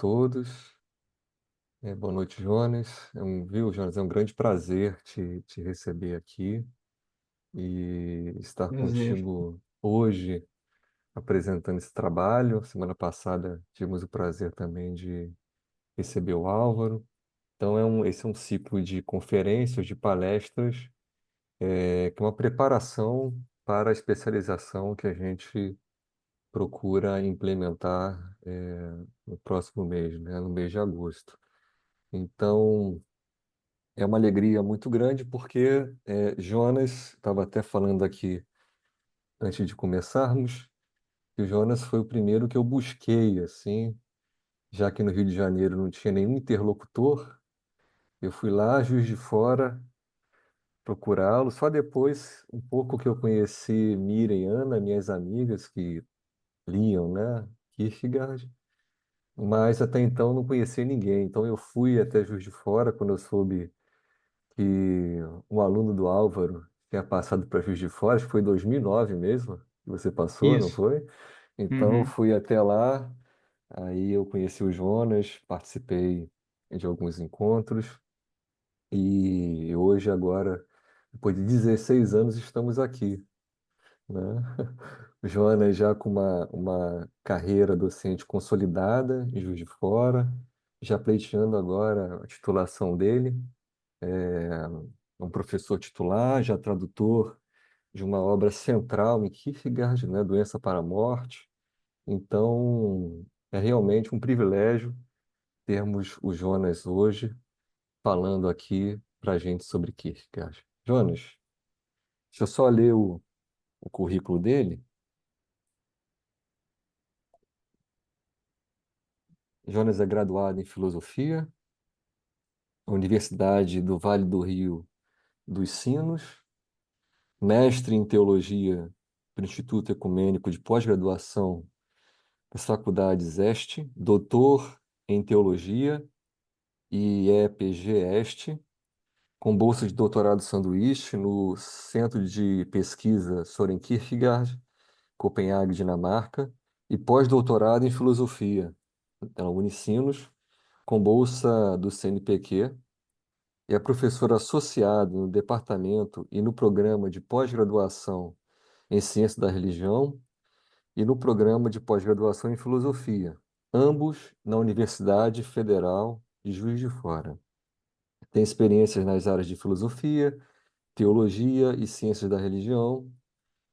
todos. Boa noite, Jonas. Viu, Jonas? É um grande prazer te receber aqui e estar Prazer. contigo hoje apresentando esse trabalho. Semana passada tivemos o prazer também de receber o Álvaro. Então, esse é um ciclo de conferências, de palestras, que é uma preparação para a especialização que a gente procura implementar, no próximo mês, né, no mês de agosto. Então, é uma alegria muito grande porque Jonas, estava até falando aqui antes de começarmos, que o Jonas foi o primeiro que eu busquei, assim, já que no Rio de Janeiro não tinha nenhum interlocutor, eu fui lá, Juiz de Fora, procurá-lo. Só depois, um pouco que eu conheci Miriam e Ana, minhas amigas que liam, né, Kierkegaard, mas até então não conhecia ninguém. Então eu fui até Juiz de Fora quando eu soube que um aluno do Álvaro tinha passado para Juiz de Fora, acho que foi em 2009 mesmo, que você passou, não Isso. foi? Então, eu Uhum. fui até lá, aí eu conheci o Jonas, participei de alguns encontros, e hoje, agora, depois de 16 anos, estamos aqui, né? O Jonas já com uma carreira docente consolidada em Juiz de Fora, já pleiteando agora a titulação dele, é um professor titular, já tradutor de uma obra central em Kierkegaard, né, Doença para a Morte. Então, é realmente um privilégio termos o Jonas hoje falando aqui para a gente sobre Kierkegaard. Jonas, deixa eu só ler o currículo dele. Jonas é graduado em Filosofia na Universidade do Vale do Rio dos Sinos, mestre em Teologia pelo Instituto Ecumênico de Pós-Graduação das Faculdades Este, doutor em Teologia e EPG Este, com bolsa de doutorado sanduíche no Centro de Pesquisa Soren Kierkegaard, Copenhague, Dinamarca, e pós-doutorado em Filosofia na Unicinos, com bolsa do CNPq, e é professor associado no departamento e no programa de pós-graduação em Ciência da Religião e no programa de pós-graduação em Filosofia, ambos na Universidade Federal de Juiz de Fora. Tem experiências nas áreas de filosofia, teologia e ciências da religião,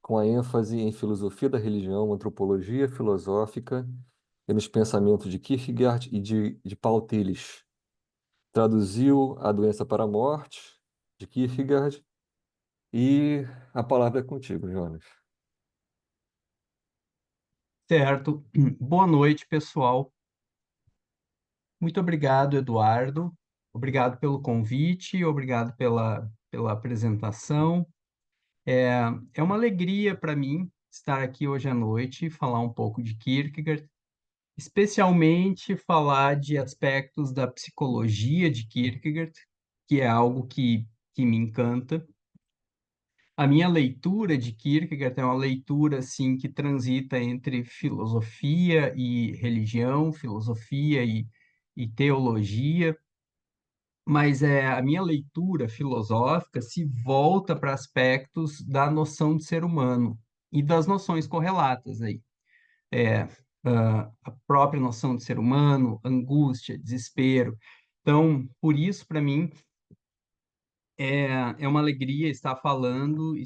com a ênfase em filosofia da religião, antropologia filosófica e nos pensamentos de Kierkegaard e de Paul Tillich. Traduziu A Doença para a Morte, de Kierkegaard, e a palavra é contigo, Jonas. Certo. Boa noite, pessoal. Muito obrigado, Eduardo. Obrigado pelo convite, obrigado pela apresentação. É, é uma alegria para mim estar aqui hoje à noite e falar um pouco de Kierkegaard, especialmente falar de aspectos da psicologia de Kierkegaard, que é algo que me encanta. A minha leitura de Kierkegaard é uma leitura assim que transita entre filosofia e religião, filosofia e teologia, mas a minha leitura filosófica se volta para aspectos da noção de ser humano e das noções correlatas aí. É, a própria noção de ser humano, angústia, desespero. Então, por isso, para mim, é uma alegria estar falando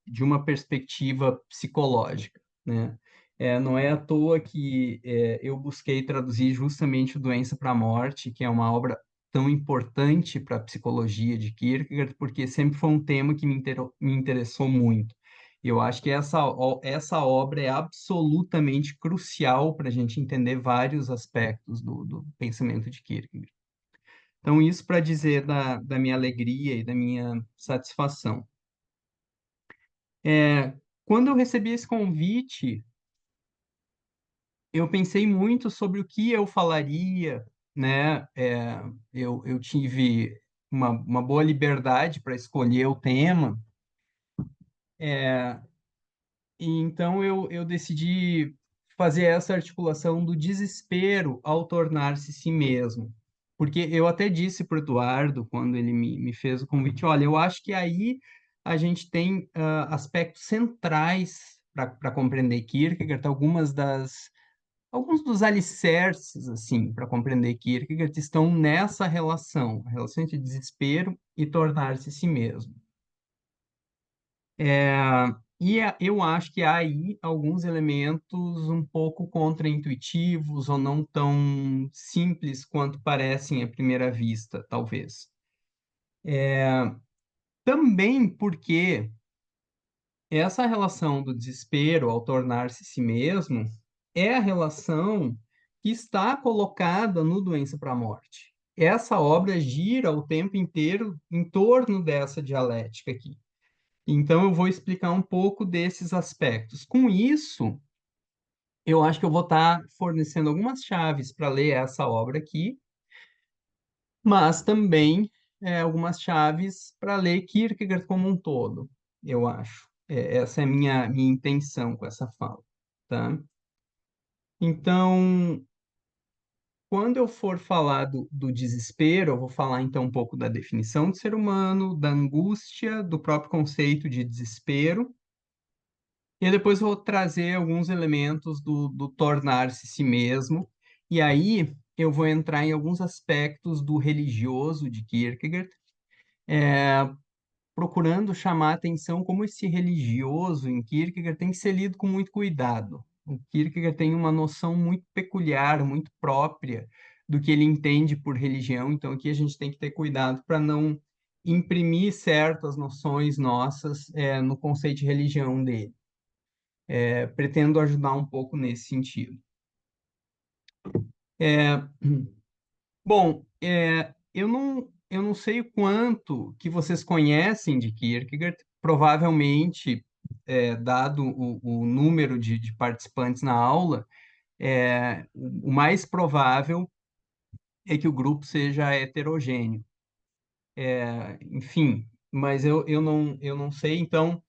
de uma perspectiva psicológica, né? Não é à toa que eu busquei traduzir justamente o Doença para a Morte, que é uma obra tão importante para a psicologia de Kierkegaard, porque sempre foi um tema que me interessou muito. E eu acho que essa obra é absolutamente crucial para a gente entender vários aspectos do pensamento de Kierkegaard. Então, isso para dizer da minha alegria e da minha satisfação. Quando eu recebi esse convite, eu pensei muito sobre o que eu falaria, né? Eu tive uma boa liberdade para escolher o tema, e então eu decidi fazer essa articulação do desespero ao tornar-se si mesmo. Porque eu até disse para o Eduardo, quando ele me fez o convite, olha, eu acho que aí a gente tem aspectos centrais para compreender Kierkegaard, alguns dos alicerces, assim, para compreender Kierkegaard estão nessa relação, a relação entre desespero e tornar-se si mesmo. Eu acho que há aí alguns elementos um pouco contraintuitivos ou não tão simples quanto parecem à primeira vista, talvez. Também porque essa relação do desespero ao tornar-se si mesmo é a relação que está colocada no Doença para a Morte. Essa obra gira o tempo inteiro em torno dessa dialética aqui. Então, eu vou explicar um pouco desses aspectos. Com isso, eu acho que eu vou estar fornecendo algumas chaves para ler essa obra aqui, mas também algumas chaves para ler Kierkegaard como um todo, eu acho. Essa é a minha intenção com essa fala, tá? Então, quando eu for falar do desespero, eu vou falar então um pouco da definição do ser humano, da angústia, do próprio conceito de desespero. E depois vou trazer alguns elementos do tornar-se si mesmo. E aí eu vou entrar em alguns aspectos do religioso de Kierkegaard, procurando chamar a atenção como esse religioso em Kierkegaard tem que ser lido com muito cuidado. O Kierkegaard tem uma noção muito peculiar, muito própria do que ele entende por religião, então aqui a gente tem que ter cuidado para não imprimir certas noções nossas no conceito de religião dele. Pretendo ajudar um pouco nesse sentido. É, bom, eu não sei o quanto que vocês conhecem de Kierkegaard, provavelmente, dado o número de participantes na aula, o mais provável é que o grupo seja heterogêneo. Enfim, mas eu não sei, então,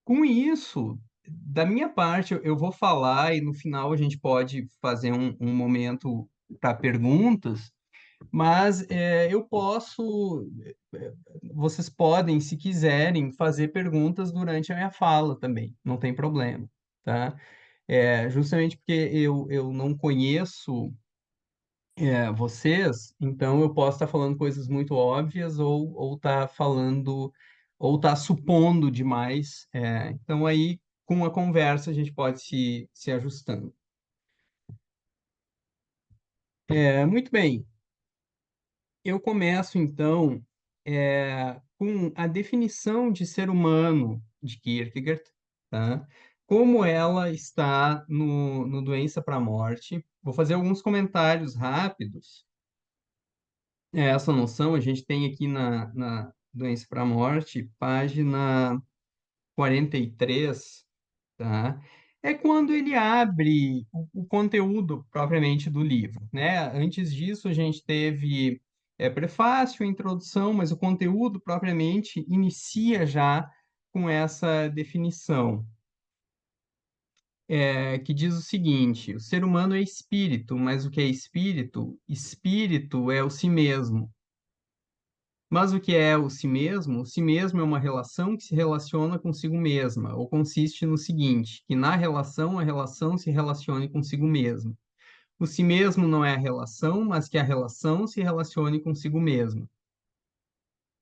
com isso, da minha parte, eu vou falar e no final a gente pode fazer um momento para perguntas, mas eu posso, vocês podem, se quiserem, fazer perguntas durante a minha fala também, não tem problema, tá? Justamente porque eu não conheço vocês, então eu posso estar falando coisas muito óbvias ou estar falando ou estar supondo demais. Então aí com a conversa a gente pode se ajustando. Muito bem. Eu começo então com a definição de ser humano de Kierkegaard, tá? Como ela está no Doença para a Morte. Vou fazer alguns comentários rápidos. Essa noção a gente tem aqui na Doença para a Morte, página 43, tá? É quando ele abre o conteúdo propriamente do livro, né? Antes disso, a gente teve prefácio, introdução, mas o conteúdo propriamente inicia já com essa definição, que diz o seguinte: o ser humano é espírito, mas o que é espírito? Espírito é o si mesmo. Mas o que é o si mesmo? O si mesmo é uma relação que se relaciona consigo mesma, ou consiste no seguinte, que na relação, a relação se relacione consigo mesma. O si mesmo não é a relação, mas que a relação se relacione consigo mesma.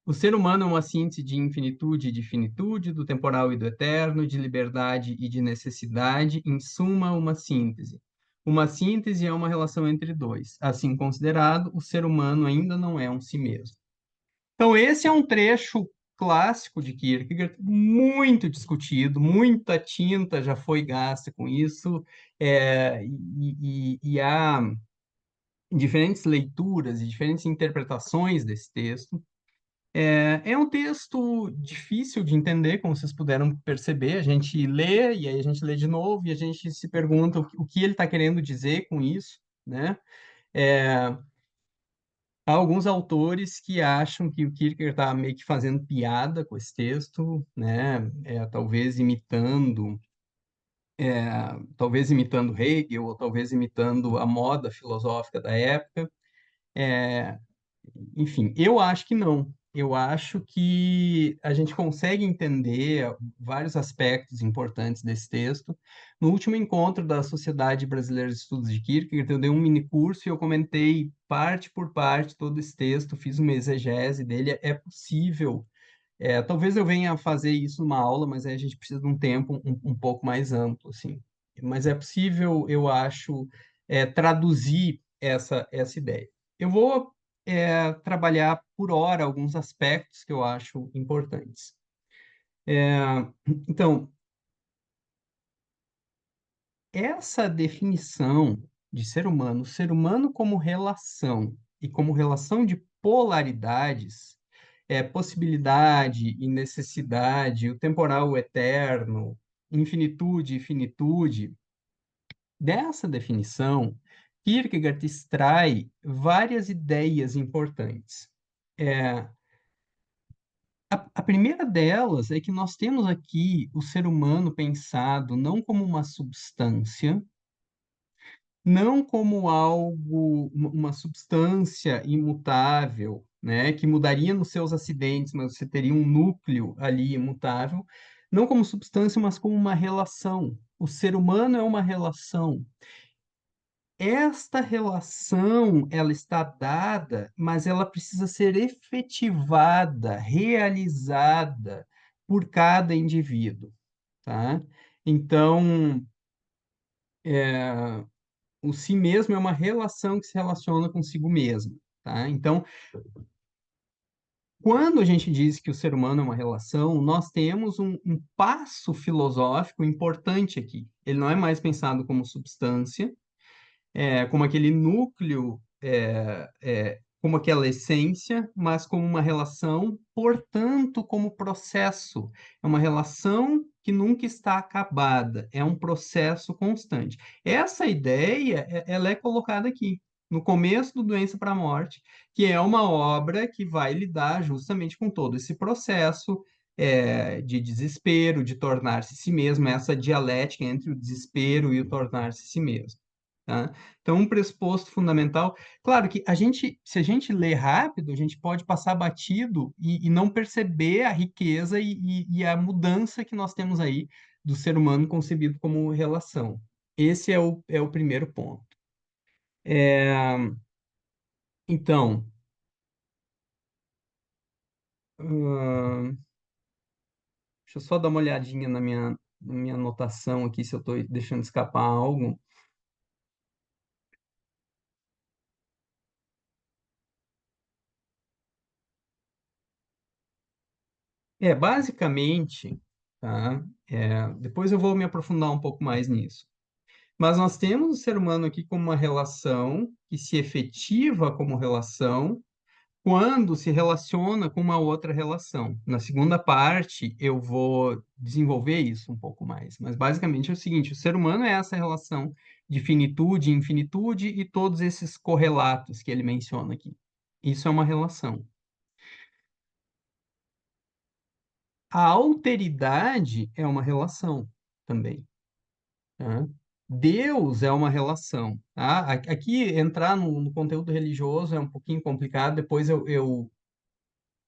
O ser humano é uma síntese de infinitude e de finitude, do temporal e do eterno, de liberdade e de necessidade, em suma, uma síntese. Uma síntese é uma relação entre dois. Assim considerado, o ser humano ainda não é um si mesmo. Então, esse é um trecho clássico de Kierkegaard, muito discutido, muita tinta já foi gasta com isso, e há diferentes leituras e diferentes interpretações desse texto. É um texto difícil de entender, como vocês puderam perceber. A gente lê, e aí a gente lê de novo, e a gente se pergunta o que ele está querendo dizer com isso, né? É, Há alguns autores que acham que o Kierkegaard está meio que fazendo piada com esse texto, né? Talvez imitando talvez imitando Hegel, ou talvez imitando a moda filosófica da época. É, Enfim, eu acho que não. Eu acho que a gente consegue entender vários aspectos importantes desse texto. No último encontro da Sociedade Brasileira de Estudos de Kierkegaard, eu dei um mini curso e eu comentei parte por parte todo esse texto, fiz uma exegese dele. É possível. Talvez eu venha a fazer isso numa aula, mas aí a gente precisa de um tempo um pouco mais amplo, assim. Mas é possível, eu acho, traduzir essa ideia. Eu vou trabalhar por hora alguns aspectos que eu acho importantes. É, então, essa definição de ser humano como relação e como relação de polaridades, possibilidade e necessidade, o temporal, o eterno, infinitude e finitude, dessa definição, Kierkegaard extrai várias ideias importantes. É, a primeira delas é que nós temos aqui o ser humano pensado não como uma substância, não como algo, uma substância imutável, né, que mudaria nos seus acidentes, mas você teria um núcleo ali imutável, não como substância, mas como uma relação. O ser humano é uma relação. Esta relação, ela está dada, mas ela precisa ser efetivada, realizada por cada indivíduo, tá? Então, o si mesmo é uma relação que se relaciona consigo mesmo, tá? Então, quando a gente diz que o ser humano é uma relação, nós temos um passo filosófico importante aqui. Ele não é mais pensado como substância, como aquele núcleo, como aquela essência, mas como uma relação, portanto, como processo. É uma relação que nunca está acabada, é um processo constante. Essa ideia, ela é colocada aqui, no começo do Doença para a Morte, que é uma obra que vai lidar justamente com todo esse processo, de desespero, de tornar-se si mesmo, essa dialética entre o desespero e o tornar-se si mesmo. Tá? Então, um pressuposto fundamental. Claro que se a gente lê rápido, a gente pode passar batido e não perceber a riqueza e a mudança que nós temos aí do ser humano concebido como relação. Esse é o primeiro ponto. Então, hum, deixa eu só dar uma olhadinha na minha anotação aqui, se eu estou deixando escapar algo. Basicamente, tá? Depois eu vou me aprofundar um pouco mais nisso. Mas nós temos o ser humano aqui como uma relação que se efetiva como relação quando se relaciona com uma outra relação. Na segunda parte, eu vou desenvolver isso um pouco mais. Mas basicamente é o seguinte: o ser humano é essa relação de finitude, infinitude e todos esses correlatos que ele menciona aqui. Isso é uma relação. A alteridade é uma relação também. Tá? Deus é uma relação, tá? Aqui entrar no conteúdo religioso é um pouquinho complicado, depois eu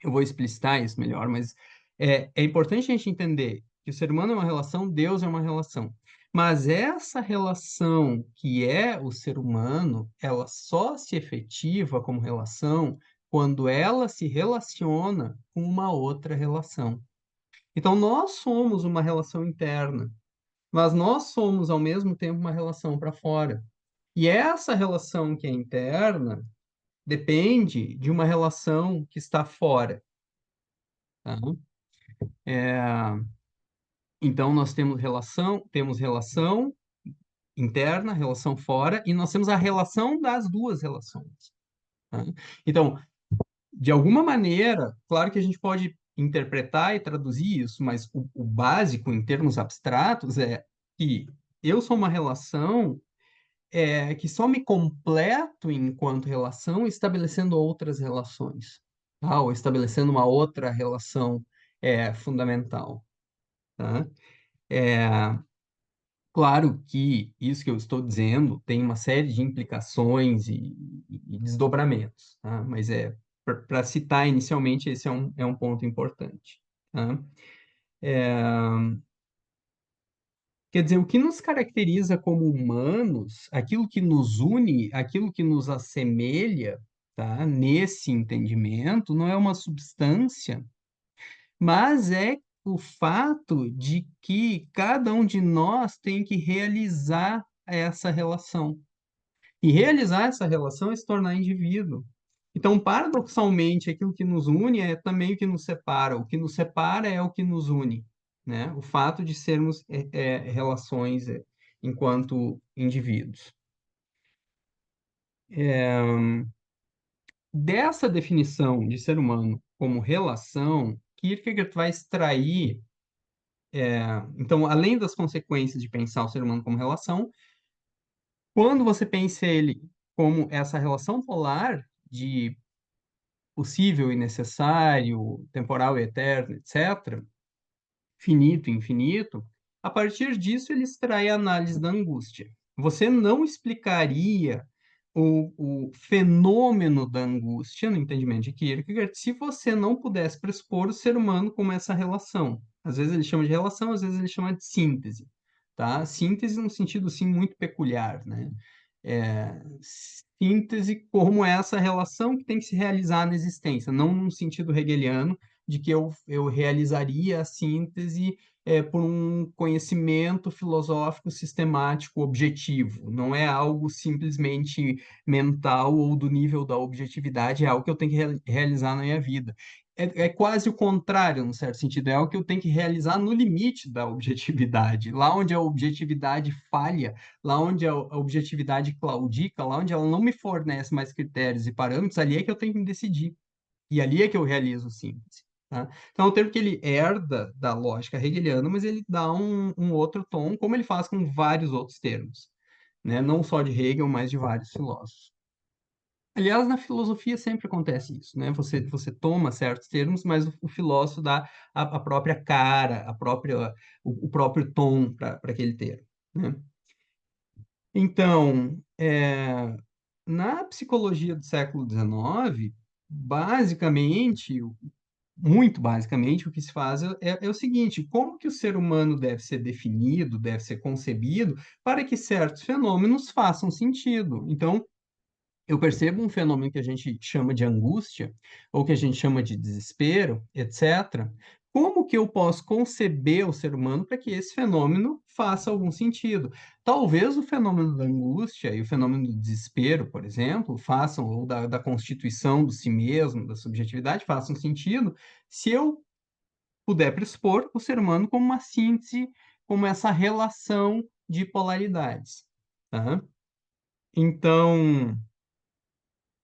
vou explicitar isso melhor, mas é importante a gente entender que o ser humano é uma relação, Deus é uma relação. Mas essa relação que é o ser humano, ela só se efetiva como relação quando ela se relaciona com uma outra relação. Então, nós somos uma relação interna, mas nós somos, ao mesmo tempo, uma relação para fora. E essa relação que é interna depende de uma relação que está fora. Tá? É, então, nós temos relação interna, relação fora, e nós temos a relação das duas relações. Tá? Então, de alguma maneira, claro que a gente pode interpretar e traduzir isso, mas o básico, em termos abstratos, é que eu sou uma relação que só me completo enquanto relação estabelecendo outras relações, tá? Ou estabelecendo uma outra relação fundamental, tá? Claro que isso que eu estou dizendo tem uma série de implicações e desdobramentos, tá? Mas para citar inicialmente, esse é um ponto importante, tá? Quer dizer, o que nos caracteriza como humanos, aquilo que nos une, aquilo que nos assemelha, tá? Nesse entendimento, não é uma substância, mas é o fato de que cada um de nós tem que realizar essa relação. E realizar essa relação é se tornar indivíduo. Então, paradoxalmente, aquilo que nos une é também o que nos separa. O que nos separa é o que nos une, né? O fato de sermos relações enquanto indivíduos. Dessa definição de ser humano como relação, Kierkegaard vai extrair, então, além das consequências de pensar o ser humano como relação, quando você pensa ele como essa relação polar de possível e necessário, temporal e eterno, etc., finito e infinito, a partir disso ele extrai a análise da angústia. Você não explicaria o fenômeno da angústia, no entendimento de Kierkegaard, se você não pudesse pressupor o ser humano como essa relação. Às vezes ele chama de relação, às vezes ele chama de síntese, tá? Síntese num sentido, sim, muito peculiar, né? Síntese como essa relação que tem que se realizar na existência, não num sentido hegeliano, de que eu realizaria a síntese por um conhecimento filosófico sistemático objetivo. Não é algo simplesmente mental ou do nível da objetividade, é algo que eu tenho que realizar na minha vida. É quase o contrário, num certo sentido, é algo que eu tenho que realizar no limite da objetividade. Lá onde a objetividade falha, lá onde a objetividade claudica, lá onde ela não me fornece mais critérios e parâmetros, ali é que eu tenho que me decidir. E ali é que eu realizo síntese. Tá? Então, é um termo que ele herda da lógica hegeliana, mas ele dá um outro tom, como ele faz com vários outros termos, né? Não só de Hegel, mas de vários filósofos. Aliás, na filosofia sempre acontece isso, né? Você toma certos termos, mas o filósofo dá a própria cara, o próprio tom para aquele termo, né? Então, na psicologia do século XIX, basicamente, muito basicamente, o que se faz é o seguinte: como que o ser humano deve ser definido, deve ser concebido para que certos fenômenos façam sentido? Então, eu percebo um fenômeno que a gente chama de angústia, ou que a gente chama de desespero, etc. Como que eu posso conceber o ser humano para que esse fenômeno faça algum sentido? Talvez o fenômeno da angústia e o fenômeno do desespero, por exemplo, façam, ou da constituição do si mesmo, da subjetividade, façam sentido se eu puder pressupor o ser humano como uma síntese, como essa relação de polaridades, tá? Então,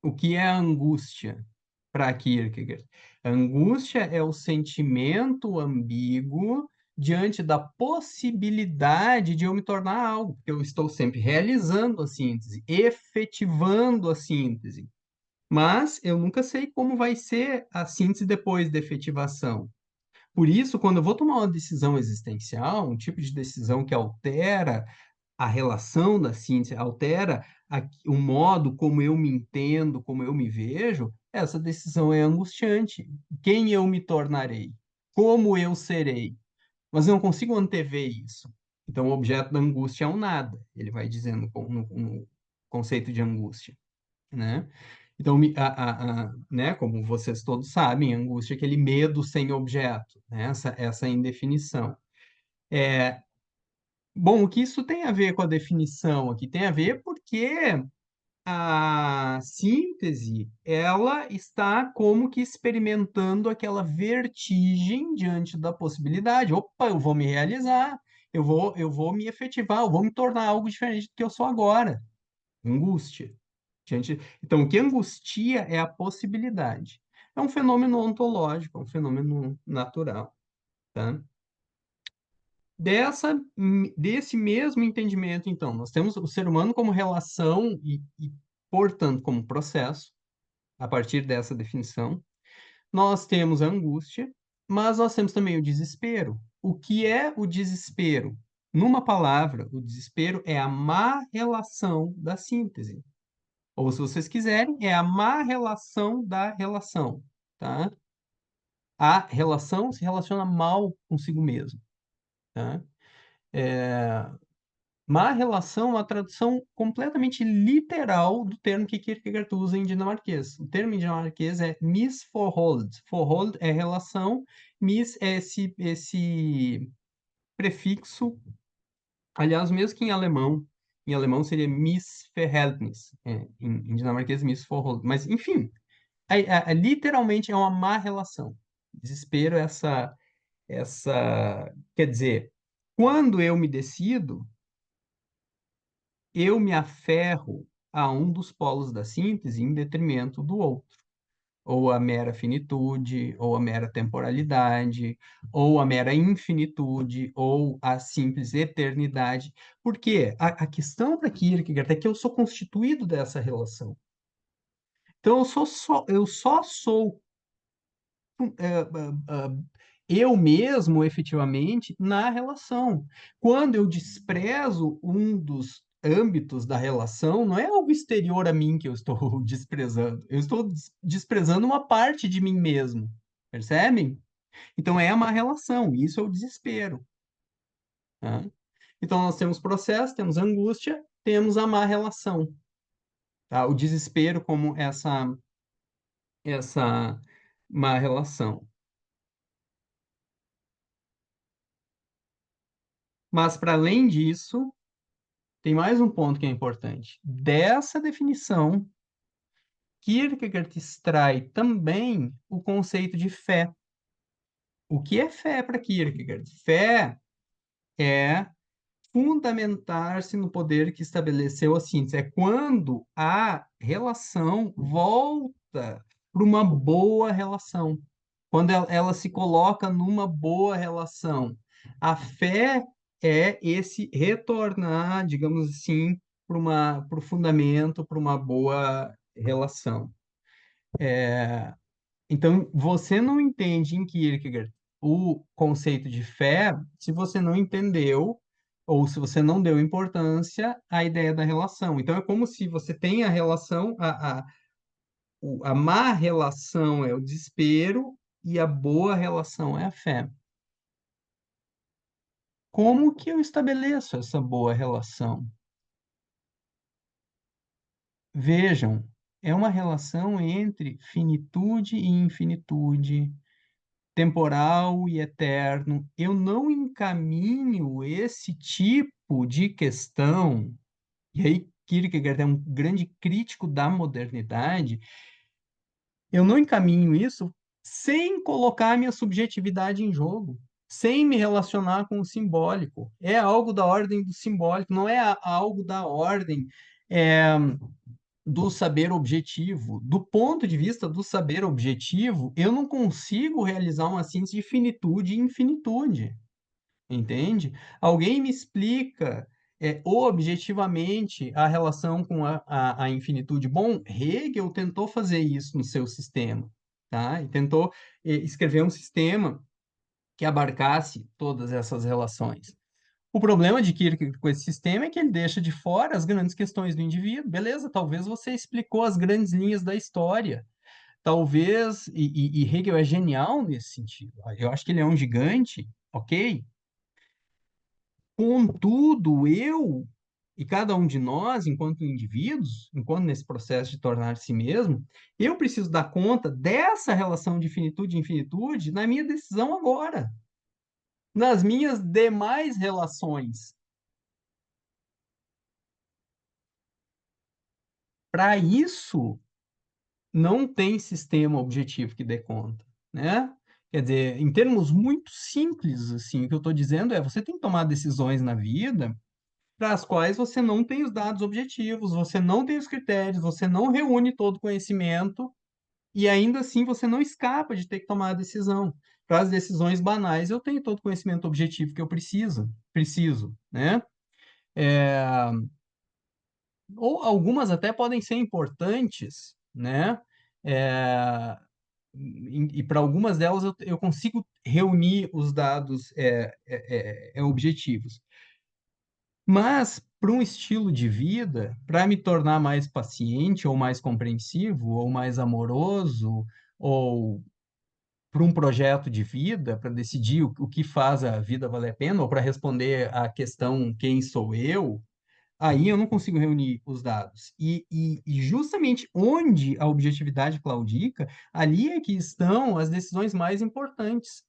o que é a angústia para Kierkegaard? A angústia é o sentimento ambíguo diante da possibilidade de eu me tornar algo, porque eu estou sempre realizando a síntese, efetivando a síntese, mas eu nunca sei como vai ser a síntese depois da efetivação. Por isso, quando eu vou tomar uma decisão existencial, um tipo de decisão que altera a relação da síntese, altera o modo como eu me entendo, como eu me vejo, essa decisão é angustiante. Quem eu me tornarei? Como eu serei? Mas eu não consigo antever isso. Então, o objeto da angústia é um nada, ele vai dizendo no conceito de angústia, né? Então, né, como vocês todos sabem, angústia é aquele medo sem objeto, né? Essa indefinição. Bom, o que isso tem a ver com a definição aqui? Tem a ver porque a síntese, ela está como que experimentando aquela vertigem diante da possibilidade. Opa, eu vou me realizar, eu vou me efetivar, eu vou me tornar algo diferente do que eu sou agora. Angústia. Então, o que angustia é a possibilidade. É um fenômeno ontológico, é um fenômeno natural, tá? Desse mesmo entendimento, então, nós temos o ser humano como relação portanto, como processo, a partir dessa definição. Nós temos a angústia, mas nós temos também o desespero. O que é o desespero? Numa palavra, o desespero é a má relação da síntese. Ou, se vocês quiserem, é a má relação da relação, tá? A relação se relaciona mal consigo mesmo, tá? É, má relação é uma tradução completamente literal do termo que Kierkegaard usa em dinamarquês. O termo em dinamarquês é misforhold. Forhold é relação, mis é esse prefixo, aliás, mesmo que em alemão seria Missverhältnis, em dinamarquês Missforhold. Mas, enfim, literalmente é uma má relação. Desespero, é quer dizer, quando eu me decido, eu me aferro a um dos polos da síntese em detrimento do outro. Ou a mera finitude, ou a mera temporalidade, ou a mera infinitude, ou a simples eternidade. Por quê? A questão para Kierkegaard é que eu sou constituído dessa relação. Então, eu só sou eu mesmo, efetivamente, na relação. Quando eu desprezo um dos âmbitos da relação, não é algo exterior a mim que eu estou desprezando. Eu estou desprezando uma parte de mim mesmo. Percebem? Então é uma relação, e isso é o desespero. Tá? Então nós temos processo, temos angústia, temos a má relação. Tá? O desespero como essa má relação. Mas, para além disso, tem mais um ponto que é importante. Dessa definição, Kierkegaard extrai também o conceito de fé. O que é fé para Kierkegaard? Fé é fundamentar-se no poder que estabeleceu a síntese. É quando a relação volta para uma boa relação. Quando ela se coloca numa boa relação. A fé é esse retornar, digamos assim, para o fundamento, para uma boa relação. Então, você não entende em Kierkegaard o conceito de fé se você não entendeu ou se você não deu importância à ideia da relação. Então, é como se você tem a relação, a má relação é o desespero e a boa relação é a fé. Como que eu estabeleço essa boa relação? Vejam, é uma relação entre finitude e infinitude, temporal e eterno. Eu não encaminho esse tipo de questão, e aí Kierkegaard é um grande crítico da modernidade, eu não encaminho isso sem colocar a minha subjetividade em jogo, sem me relacionar com o simbólico. É algo da ordem do simbólico, não é algo da ordem é, do saber objetivo. Do ponto de vista do saber objetivo, eu não consigo realizar uma síntese de finitude e infinitude, entende? Alguém me explica objetivamente a relação com a infinitude. Bom, Hegel tentou fazer isso no seu sistema, tá? E tentou escrever um sistema que abarcasse todas essas relações. O problema de Kierkegaard com esse sistema é que ele deixa de fora as grandes questões do indivíduo. Beleza, talvez você explicou as grandes linhas da história. Talvez, e Hegel é genial nesse sentido. Eu acho que ele é um gigante, ok? Contudo, eu e cada um de nós, enquanto indivíduos, enquanto nesse processo de tornar si mesmo, eu preciso dar conta dessa relação de finitude e infinitude na minha decisão agora, nas minhas demais relações. Para isso, não tem sistema objetivo que dê conta, né? Quer dizer, em termos muito simples, assim, o que eu estou dizendo é, você tem que tomar decisões na vida para as quais você não tem os dados objetivos, você não tem os critérios, você não reúne todo o conhecimento e ainda assim você não escapa de ter que tomar a decisão. Para as decisões banais, eu tenho todo o conhecimento objetivo que eu preciso, né? Ou algumas até podem ser importantes, né? É, e para algumas delas eu consigo reunir os dados objetivos. Mas para um estilo de vida, para me tornar mais paciente, ou mais compreensivo, ou mais amoroso, ou para um projeto de vida, para decidir o que faz a vida valer a pena, ou para responder à questão quem sou eu, aí eu não consigo reunir os dados. E justamente onde a objetividade claudica, ali é que estão as decisões mais importantes.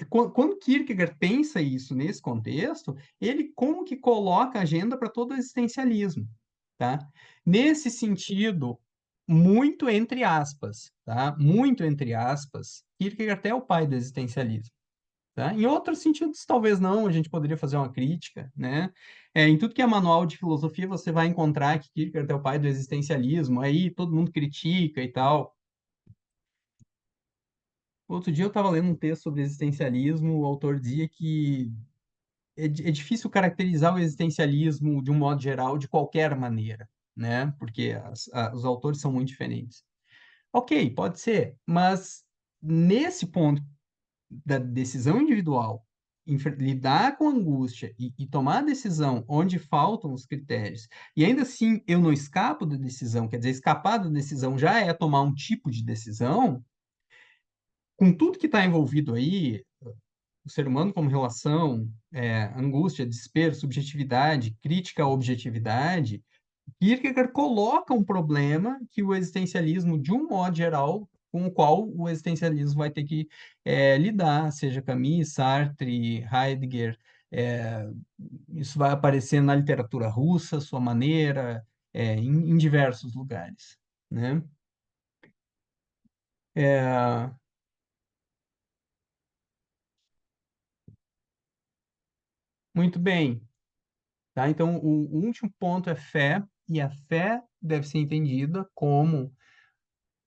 Quando Kierkegaard pensa isso nesse contexto, ele como que coloca a agenda para todo o existencialismo, tá? Nesse sentido, muito entre aspas, tá? Muito entre aspas, Kierkegaard até é o pai do existencialismo, tá? Em outros sentidos, talvez não, a gente poderia fazer uma crítica, né? Em tudo que é manual de filosofia, você vai encontrar que Kierkegaard é o pai do existencialismo, aí todo mundo critica e tal. Outro dia eu estava lendo um texto sobre existencialismo, o autor dizia que é difícil caracterizar o existencialismo de um modo geral, de qualquer maneira, né? Porque os autores são muito diferentes. Ok, pode ser, mas nesse ponto da decisão individual, lidar com a angústia e tomar a decisão onde faltam os critérios, e ainda assim eu não escapo da decisão, quer dizer, escapar da decisão já é tomar um tipo de decisão, com tudo que está envolvido aí, o ser humano como relação, angústia, desespero, subjetividade, crítica à objetividade, Kierkegaard coloca um problema que o existencialismo, de um modo geral, com o qual o existencialismo vai ter que lidar, seja Camus, Sartre, Heidegger, é, isso vai aparecer na literatura russa, sua maneira, em diversos lugares, né? É, muito bem. Tá? Então, o último ponto é fé, e a fé deve ser entendida como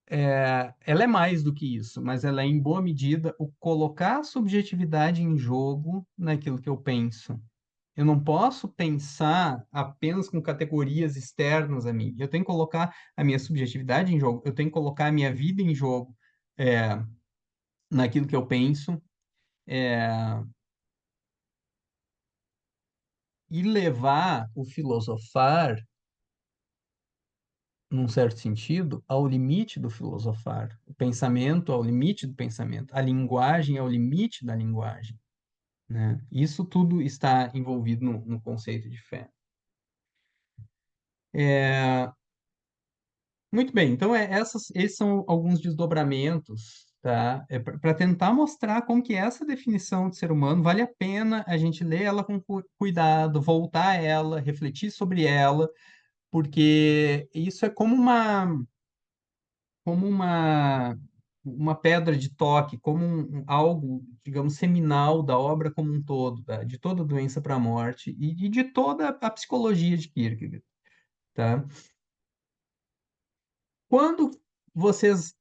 ela é mais do que isso, mas ela é, em boa medida, o colocar a subjetividade em jogo naquilo que eu penso. Eu não posso pensar apenas com categorias externas a mim. Eu tenho que colocar a minha subjetividade em jogo, eu tenho que colocar a minha vida em jogo é, naquilo que eu penso, é, e levar o filosofar num certo sentido, ao limite do filosofar, o pensamento ao limite do pensamento, a linguagem ao limite da linguagem, né? Isso tudo está envolvido no conceito de fé. É, muito bem, então esses são alguns desdobramentos, tá? Para tentar mostrar como que essa definição de ser humano vale a pena a gente ler ela com cuidado, voltar a ela, refletir sobre ela, porque isso é como uma pedra de toque, como algo, digamos, seminal da obra como um todo, tá? De toda a doença para a morte e de toda a psicologia de Kierkegaard, tá? Quando vocês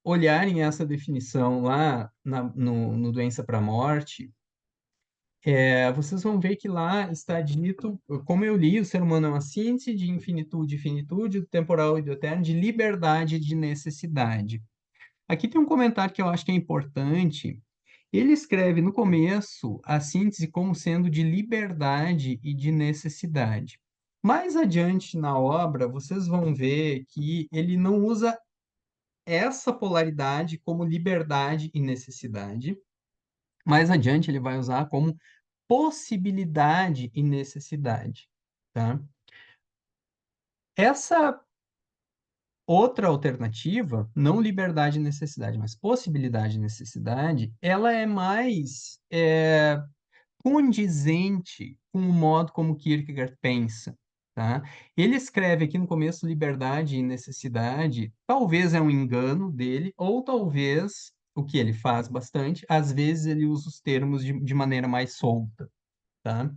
olharem essa definição lá no Doença para a Morte, vocês vão ver que lá está dito, como eu li, o ser humano é uma síntese de infinitude e finitude, do temporal e do eterno, de liberdade e de necessidade. Aqui tem um comentário que eu acho que é importante. Ele escreve no começo a síntese como sendo de liberdade e de necessidade. Mais adiante na obra, vocês vão ver que ele não usa essa polaridade como liberdade e necessidade. Mais adiante, ele vai usar como possibilidade e necessidade, tá? Essa outra alternativa, não liberdade e necessidade, mas possibilidade e necessidade, ela é mais condizente com o modo como Kierkegaard pensa, tá? Ele escreve aqui no começo liberdade e necessidade, talvez é um engano dele, ou talvez o que ele faz bastante, às vezes ele usa os termos de maneira mais solta, tá?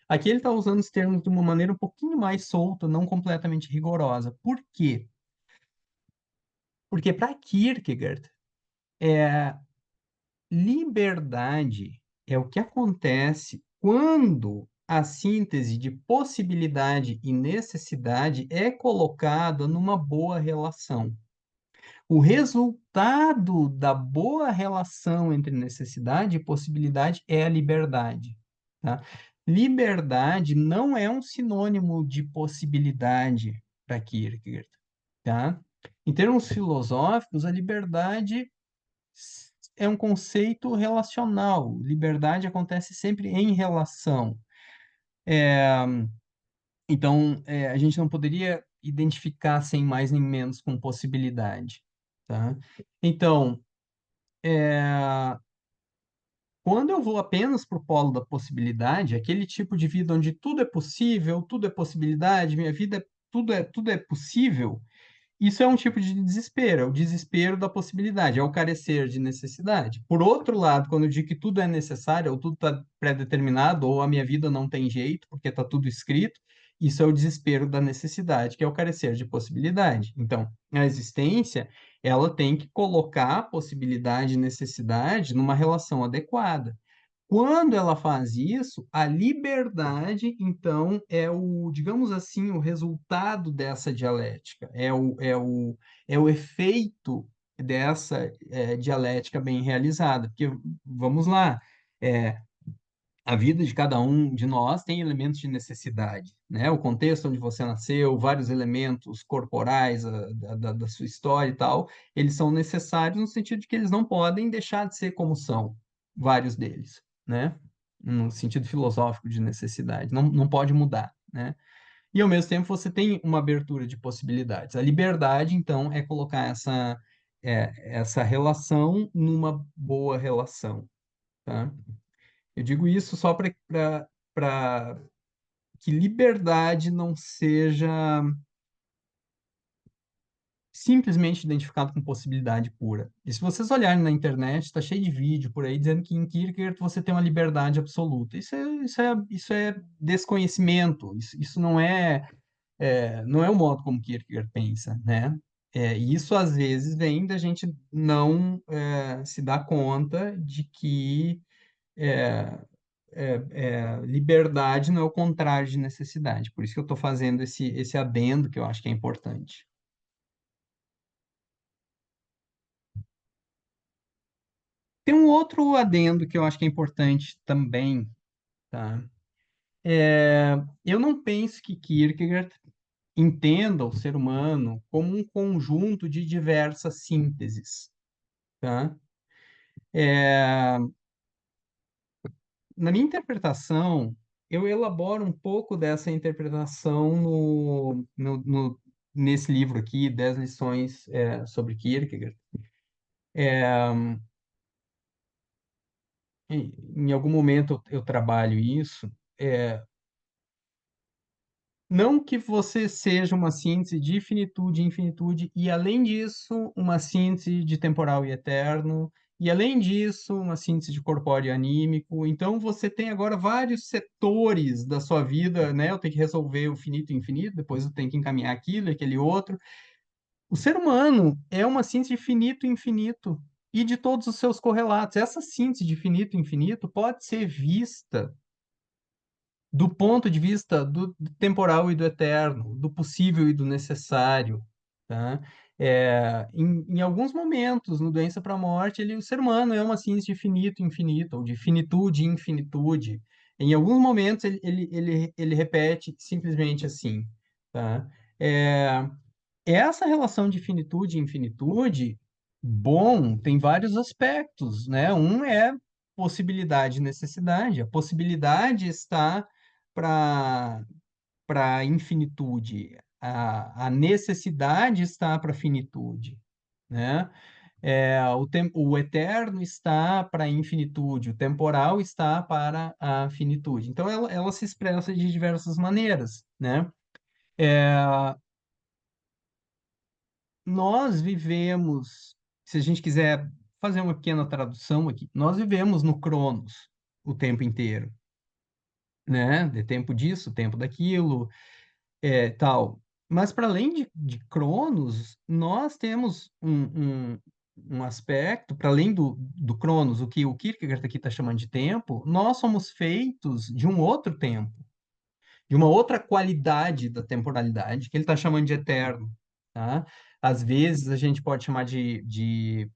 Aqui ele está usando os termos de uma maneira um pouquinho mais solta, não completamente rigorosa. Por quê? Porque para Kierkegaard, liberdade é o que acontece quando a síntese de possibilidade e necessidade é colocada numa boa relação. O resultado da boa relação entre necessidade e possibilidade é a liberdade, tá? liberdade não é um sinônimo de possibilidade para Kierkegaard, tá? Em termos filosóficos, a liberdade é um conceito relacional. Liberdade acontece sempre em relação. Então, a gente não poderia identificar sem mais nem menos com possibilidade, tá? Então, quando eu vou apenas para o polo da possibilidade, aquele tipo de vida onde tudo é possível, tudo é possibilidade, minha vida tudo é possível, isso é um tipo de desespero, é o desespero da possibilidade, é o carecer de necessidade. Por outro lado, quando eu digo que tudo é necessário, ou tudo está pré-determinado, ou a minha vida não tem jeito, porque está tudo escrito, isso é o desespero da necessidade, que é o carecer de possibilidade. Então, a existência, ela tem que colocar a possibilidade e necessidade numa relação adequada. Quando ela faz isso, a liberdade, então, é o, digamos assim, o resultado dessa dialética, é o efeito dessa dialética bem realizada. Porque, vamos lá, é, a vida de cada um de nós tem elementos de necessidade, né? O contexto onde você nasceu, vários elementos corporais da sua história e tal, eles são necessários no sentido de que eles não podem deixar de ser como são, vários deles, né? No sentido filosófico de necessidade, não pode mudar, né? E ao mesmo tempo você tem uma abertura de possibilidades. A liberdade, então, é colocar essa relação numa boa relação, tá? Eu digo isso só para que liberdade não seja simplesmente identificado com possibilidade pura. E se vocês olharem na internet, está cheio de vídeo por aí dizendo que em Kierkegaard você tem uma liberdade absoluta. Isso é desconhecimento. Isso não é o modo como Kierkegaard pensa, né? E isso às vezes vem da gente não se dar conta de que é, liberdade não é o contrário de necessidade. Por isso que eu estou fazendo esse adendo que eu acho que é importante. Tem um outro adendo que eu acho que é importante também, tá? Eu não penso que Kierkegaard entenda o ser humano como um conjunto de diversas sínteses, tá? É, Na minha interpretação, eu elaboro um pouco dessa interpretação nesse livro aqui, 10 lições sobre Kierkegaard. Em algum momento eu trabalho isso. Não que você seja uma síntese de finitude e infinitude, e além disso, uma síntese de temporal e eterno, e além disso, uma síntese de corpóreo e anímico. Então, você tem agora vários setores da sua vida, né? Eu tenho que resolver o finito e infinito, depois eu tenho que encaminhar aquilo e aquele outro. O ser humano é uma síntese de finito e infinito, e de todos os seus correlatos. Essa síntese de finito e infinito pode ser vista do ponto de vista do temporal e do eterno, do possível e do necessário, tá? Em alguns momentos, no Doença para a Morte, o ser humano é uma ciência de finito e infinito, ou de finitude e infinitude. Em alguns momentos, ele repete simplesmente assim, tá? É, Essa relação de finitude e infinitude, bom, tem vários aspectos, né? Um é possibilidade e necessidade. A possibilidade está para a infinitude, a necessidade está para a finitude, né? O eterno está para a infinitude, o temporal está para a finitude. Então, ela se expressa de diversas maneiras, né? Nós vivemos, se a gente quiser fazer uma pequena tradução aqui, nós vivemos no Cronos o tempo inteiro, né? De tempo disso, tempo daquilo, tal. Mas para além de Cronos, nós temos um aspecto, para além do Cronos, o que o Kierkegaard aqui está chamando de tempo, nós somos feitos de um outro tempo, de uma outra qualidade da temporalidade, que ele está chamando de eterno, tá? Às vezes a gente pode chamar de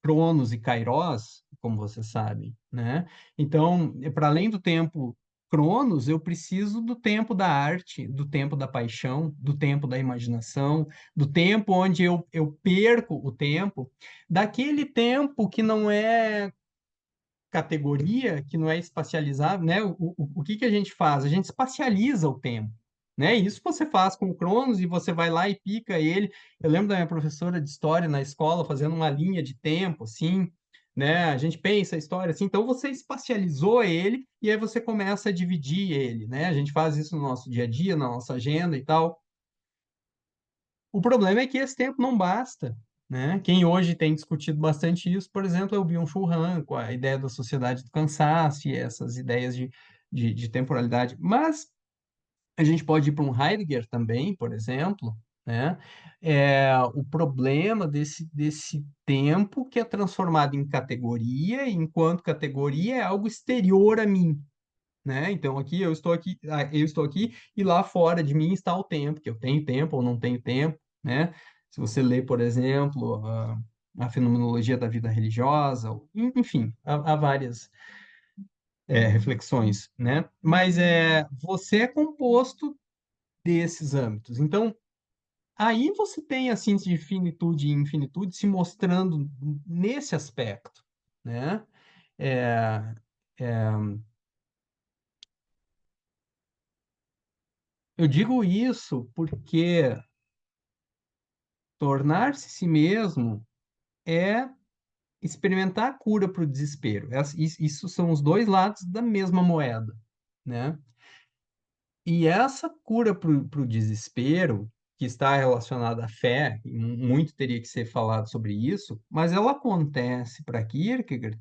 Cronos e Kairos, como você sabe, né? Então, para além do tempo Cronos, eu preciso do tempo da arte, do tempo da paixão, do tempo da imaginação, do tempo onde eu perco o tempo, daquele tempo que não é categoria, que não é espacializado, né? O que que a gente faz? A gente espacializa o tempo, né? Isso você faz com o Cronos e você vai lá e pica ele. Eu lembro da minha professora de história na escola fazendo uma linha de tempo, assim, né? A gente pensa a história assim, então você espacializou ele e aí você começa a dividir ele, né? A gente faz isso no nosso dia a dia, na nossa agenda e tal. O problema é que esse tempo não basta, né? Quem hoje tem discutido bastante isso, por exemplo, é o Byung-Chul Han, com a ideia da sociedade do cansaço e essas ideias de temporalidade. Mas a gente pode ir para um Heidegger também, por exemplo, né? O problema desse tempo que é transformado em categoria, e enquanto categoria é algo exterior a mim, né? Então eu estou aqui e lá fora de mim está o tempo, que eu tenho tempo ou não tenho tempo, né? Se você lê, por exemplo, a fenomenologia da vida religiosa, enfim, há várias reflexões, né? Mas você é composto desses âmbitos. Então, aí você tem a síntese de finitude e infinitude se mostrando nesse aspecto, né? É, é, eu digo isso porque tornar-se si mesmo é experimentar a cura para o desespero. Isso são os dois lados da mesma moeda, né? E essa cura para o desespero, que está relacionada à fé, e muito teria que ser falado sobre isso, mas ela acontece para Kierkegaard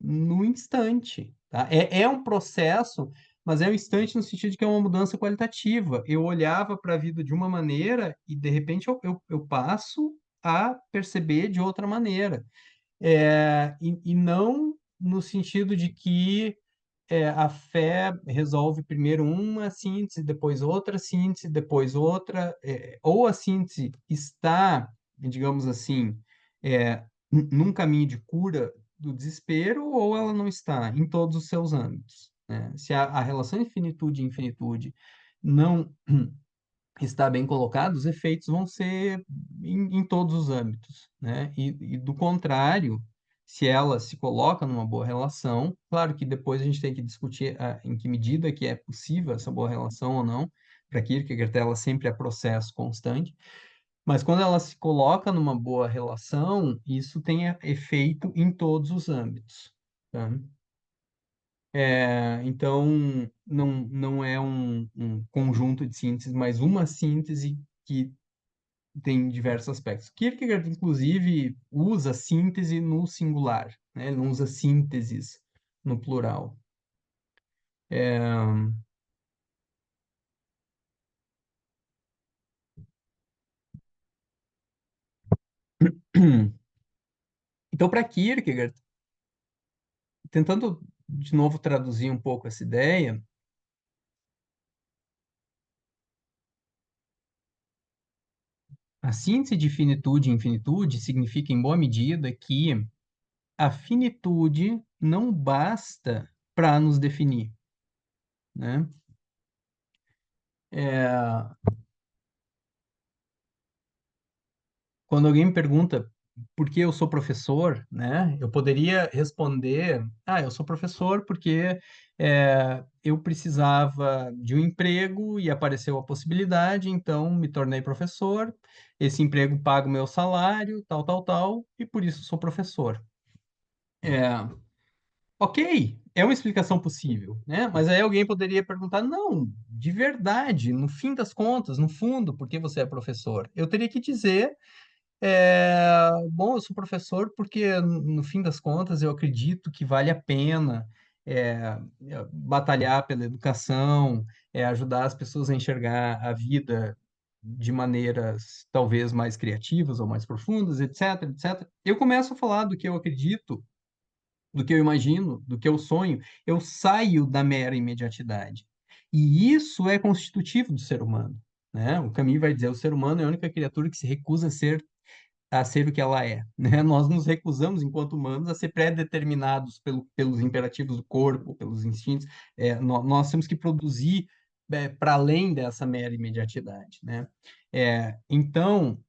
no instante, tá? É um processo, mas é um instante no sentido de que é uma mudança qualitativa. Eu olhava para a vida de uma maneira e, de repente, eu passo a perceber de outra maneira. E não no sentido de que a fé resolve primeiro uma síntese, depois outra síntese, depois outra, ou a síntese está, digamos assim, num caminho de cura do desespero, ou ela não está em todos os seus âmbitos, né? Se a relação infinitude e infinitude não está bem colocado, os efeitos vão ser em todos os âmbitos, né? E do contrário, se ela se coloca numa boa relação, claro que depois a gente tem que discutir em que medida que é possível essa boa relação ou não, para Kierkegaard ela sempre é processo constante, mas quando ela se coloca numa boa relação, isso tem efeito em todos os âmbitos, tá? Então, não é um conjunto de sínteses, mas uma síntese que tem diversos aspectos. Kierkegaard, inclusive, usa síntese no singular, né? Ele não usa sínteses no plural. É, Então, para Kierkegaard, tentando de novo traduzir um pouco essa ideia, a síntese de finitude e infinitude significa, em boa medida, que a finitude não basta para nos definir, né? É, Quando alguém me pergunta por que eu sou professor, né, eu poderia responder: eu sou professor porque eu precisava de um emprego e apareceu a possibilidade, então me tornei professor. Esse emprego paga o meu salário, tal, tal, tal, e por isso sou professor. É, ok, é uma explicação possível, né? Mas aí alguém poderia perguntar: não, de verdade, no fim das contas, no fundo, por que você é professor? Eu teria que dizer bom, eu sou professor porque, no fim das contas, eu acredito que vale a pena batalhar pela educação, ajudar as pessoas a enxergar a vida de maneiras talvez mais criativas ou mais profundas, etc, etc. Eu começo a falar do que eu acredito, do que eu imagino, do que eu sonho. Eu saio da mera imediatidade. E isso é constitutivo do ser humano, né? O Camus vai dizer: o ser humano é a única criatura que se recusa a ser a ser o que ela é, né? Nós nos recusamos, enquanto humanos, a ser pré-determinados pelos imperativos do corpo, pelos instintos. Nós temos que produzir para além dessa mera imediatidade, né? Então,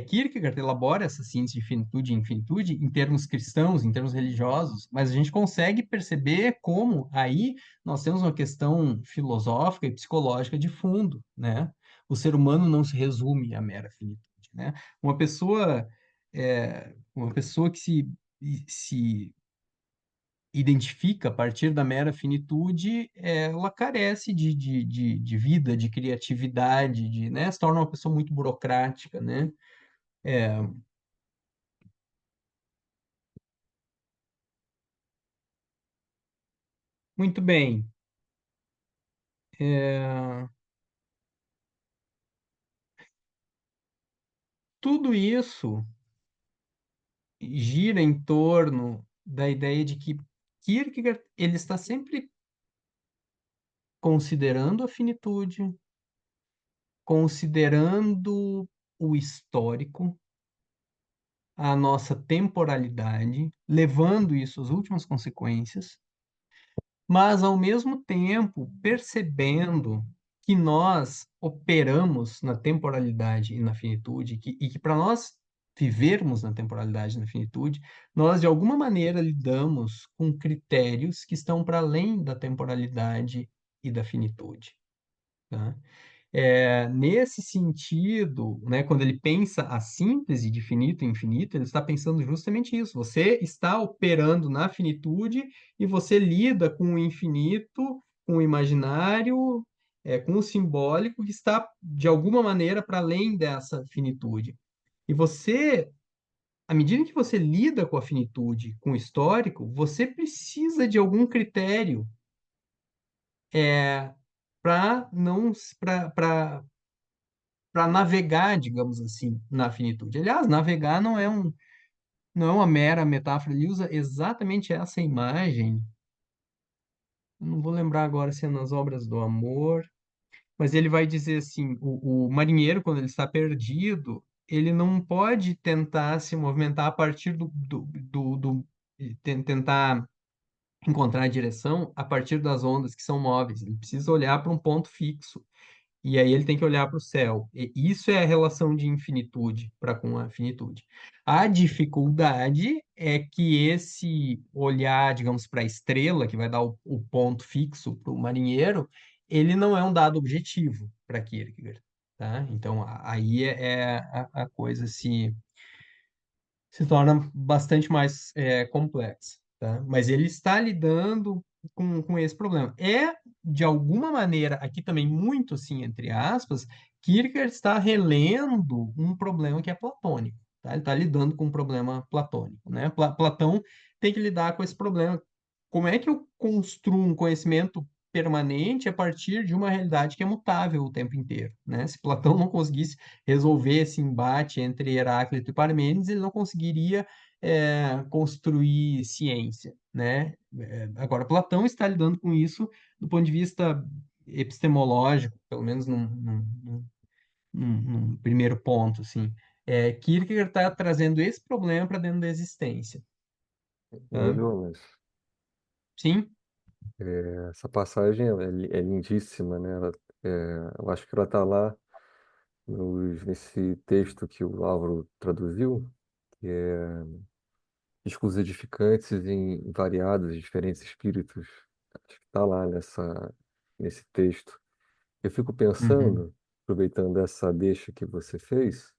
Kierkegaard elabora essa ciência de finitude e infinitude em termos cristãos, em termos religiosos, mas a gente consegue perceber como aí nós temos uma questão filosófica e psicológica de fundo, né? O ser humano não se resume à mera finitude, né? Uma pessoa, uma pessoa que se identifica a partir da mera finitude, ela carece de vida, de criatividade, né? Se torna uma pessoa muito burocrática, né? É, muito bem. É, tudo isso gira em torno da ideia de que Kierkegaard ele está sempre considerando a finitude, considerando o histórico, a nossa temporalidade, levando isso às últimas consequências, mas ao mesmo tempo percebendo que nós operamos na temporalidade e na finitude, e que para nós vivermos na temporalidade e na finitude, nós de alguma maneira lidamos com critérios que estão para além da temporalidade e da finitude, tá? Nesse sentido, né, quando ele pensa a síntese de finito e infinito, ele está pensando justamente isso. Você está operando na finitude e você lida com o infinito, com o imaginário, com o simbólico, que está, de alguma maneira, para além dessa finitude. E você, à medida que você lida com a finitude, com o histórico, você precisa de algum critério para não para navegar, digamos assim, na finitude. Aliás, navegar não é uma mera metáfora, ele usa exatamente essa imagem. Eu não vou lembrar agora se é nas Obras do Amor, mas ele vai dizer assim: o marinheiro, quando ele está perdido, ele não pode tentar se movimentar a partir tentar encontrar a direção a partir das ondas que são móveis. Ele precisa olhar para um ponto fixo. E aí ele tem que olhar para o céu. E isso é a relação de infinitude para com a finitude. A dificuldade é que esse olhar, digamos, para a estrela, que vai dar o ponto fixo para o marinheiro, ele não é um dado objetivo para Kierkegaard, tá? Então, aí a coisa se torna bastante mais complexa, tá? Mas ele está lidando com esse problema. De alguma maneira, aqui também muito assim, entre aspas, Kierkegaard está relendo um problema que é platônico, tá? Ele está lidando com um problema platônico, né? Platão tem que lidar com esse problema. Como é que eu construo um conhecimento permanente a partir de uma realidade que é mutável o tempo inteiro, né? Se Platão não conseguisse resolver esse embate entre Heráclito e Parmênides, ele não conseguiria construir ciência, né? Agora, Platão está lidando com isso do ponto de vista epistemológico, pelo menos num primeiro ponto, assim. Kierkegaard está trazendo esse problema para dentro da existência, tá? Jonas, Sim? essa passagem é lindíssima, né? Eu acho que ela está lá nesse texto que o Álvaro traduziu, que é discursos edificantes em variados e diferentes espíritos. Acho que está lá nesse texto. Eu fico Uhum, pensando, aproveitando essa deixa que você fez,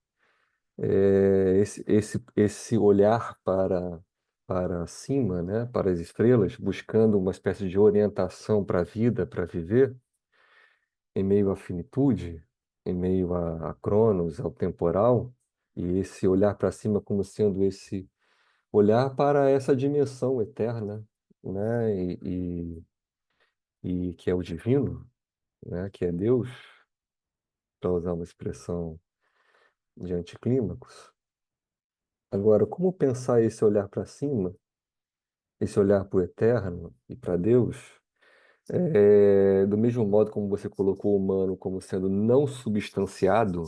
esse olhar para cima, né, para as estrelas, buscando uma espécie de orientação para a vida, para viver, em meio à finitude, em meio a Cronos, ao temporal, e esse olhar para cima como sendo esse olhar para essa dimensão eterna, né, e que é o divino, né, que é Deus, para usar uma expressão de anticlímax. Agora, como pensar esse olhar para cima, esse olhar para o eterno e para Deus, do mesmo modo como você colocou o humano como sendo não substanciado,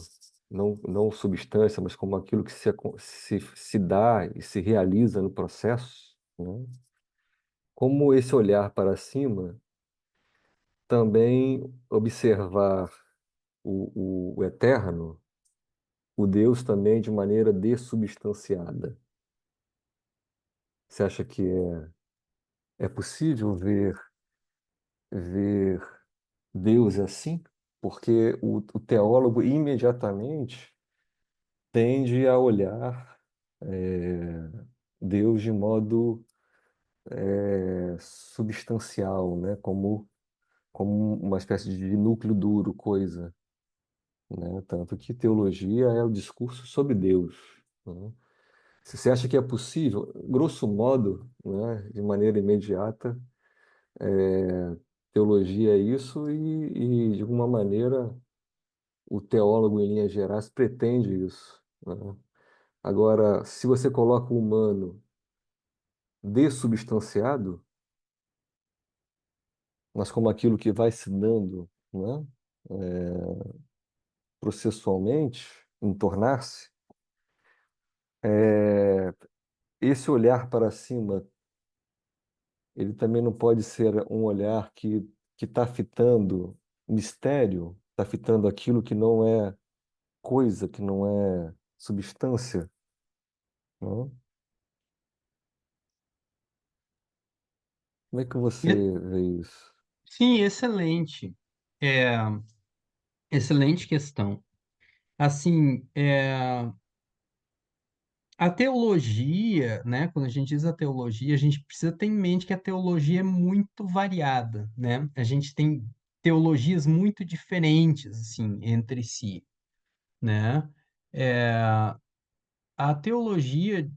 não substância, mas como aquilo que se dá e se realiza no processo, né? Como esse olhar para cima também observar o eterno, o Deus também de maneira dessubstanciada. Você acha que é possível ver Deus assim? Porque o teólogo imediatamente tende a olhar Deus de modo substancial, né? Como uma espécie de núcleo duro, coisa, né? Tanto que teologia é o discurso sobre Deus, né? Se você acha que é possível, grosso modo, né, de maneira imediata, teologia é isso de alguma maneira, o teólogo, em linhas gerais, pretende isso, né? Agora, se você coloca o humano dessubstanciado, mas como aquilo que vai se dando, né, processualmente, em tornar-se, é, esse olhar para cima, ele também não pode ser um olhar que está fitando mistério, está fitando aquilo que não é coisa, que não é substância, né? Como é que você E- vê isso? Sim, excelente. É, excelente questão. Assim, a teologia, né? Quando a gente diz a teologia, a gente precisa ter em mente que a teologia é muito variada, né? A gente tem teologias muito diferentes, assim, entre si, né? É, a teologia,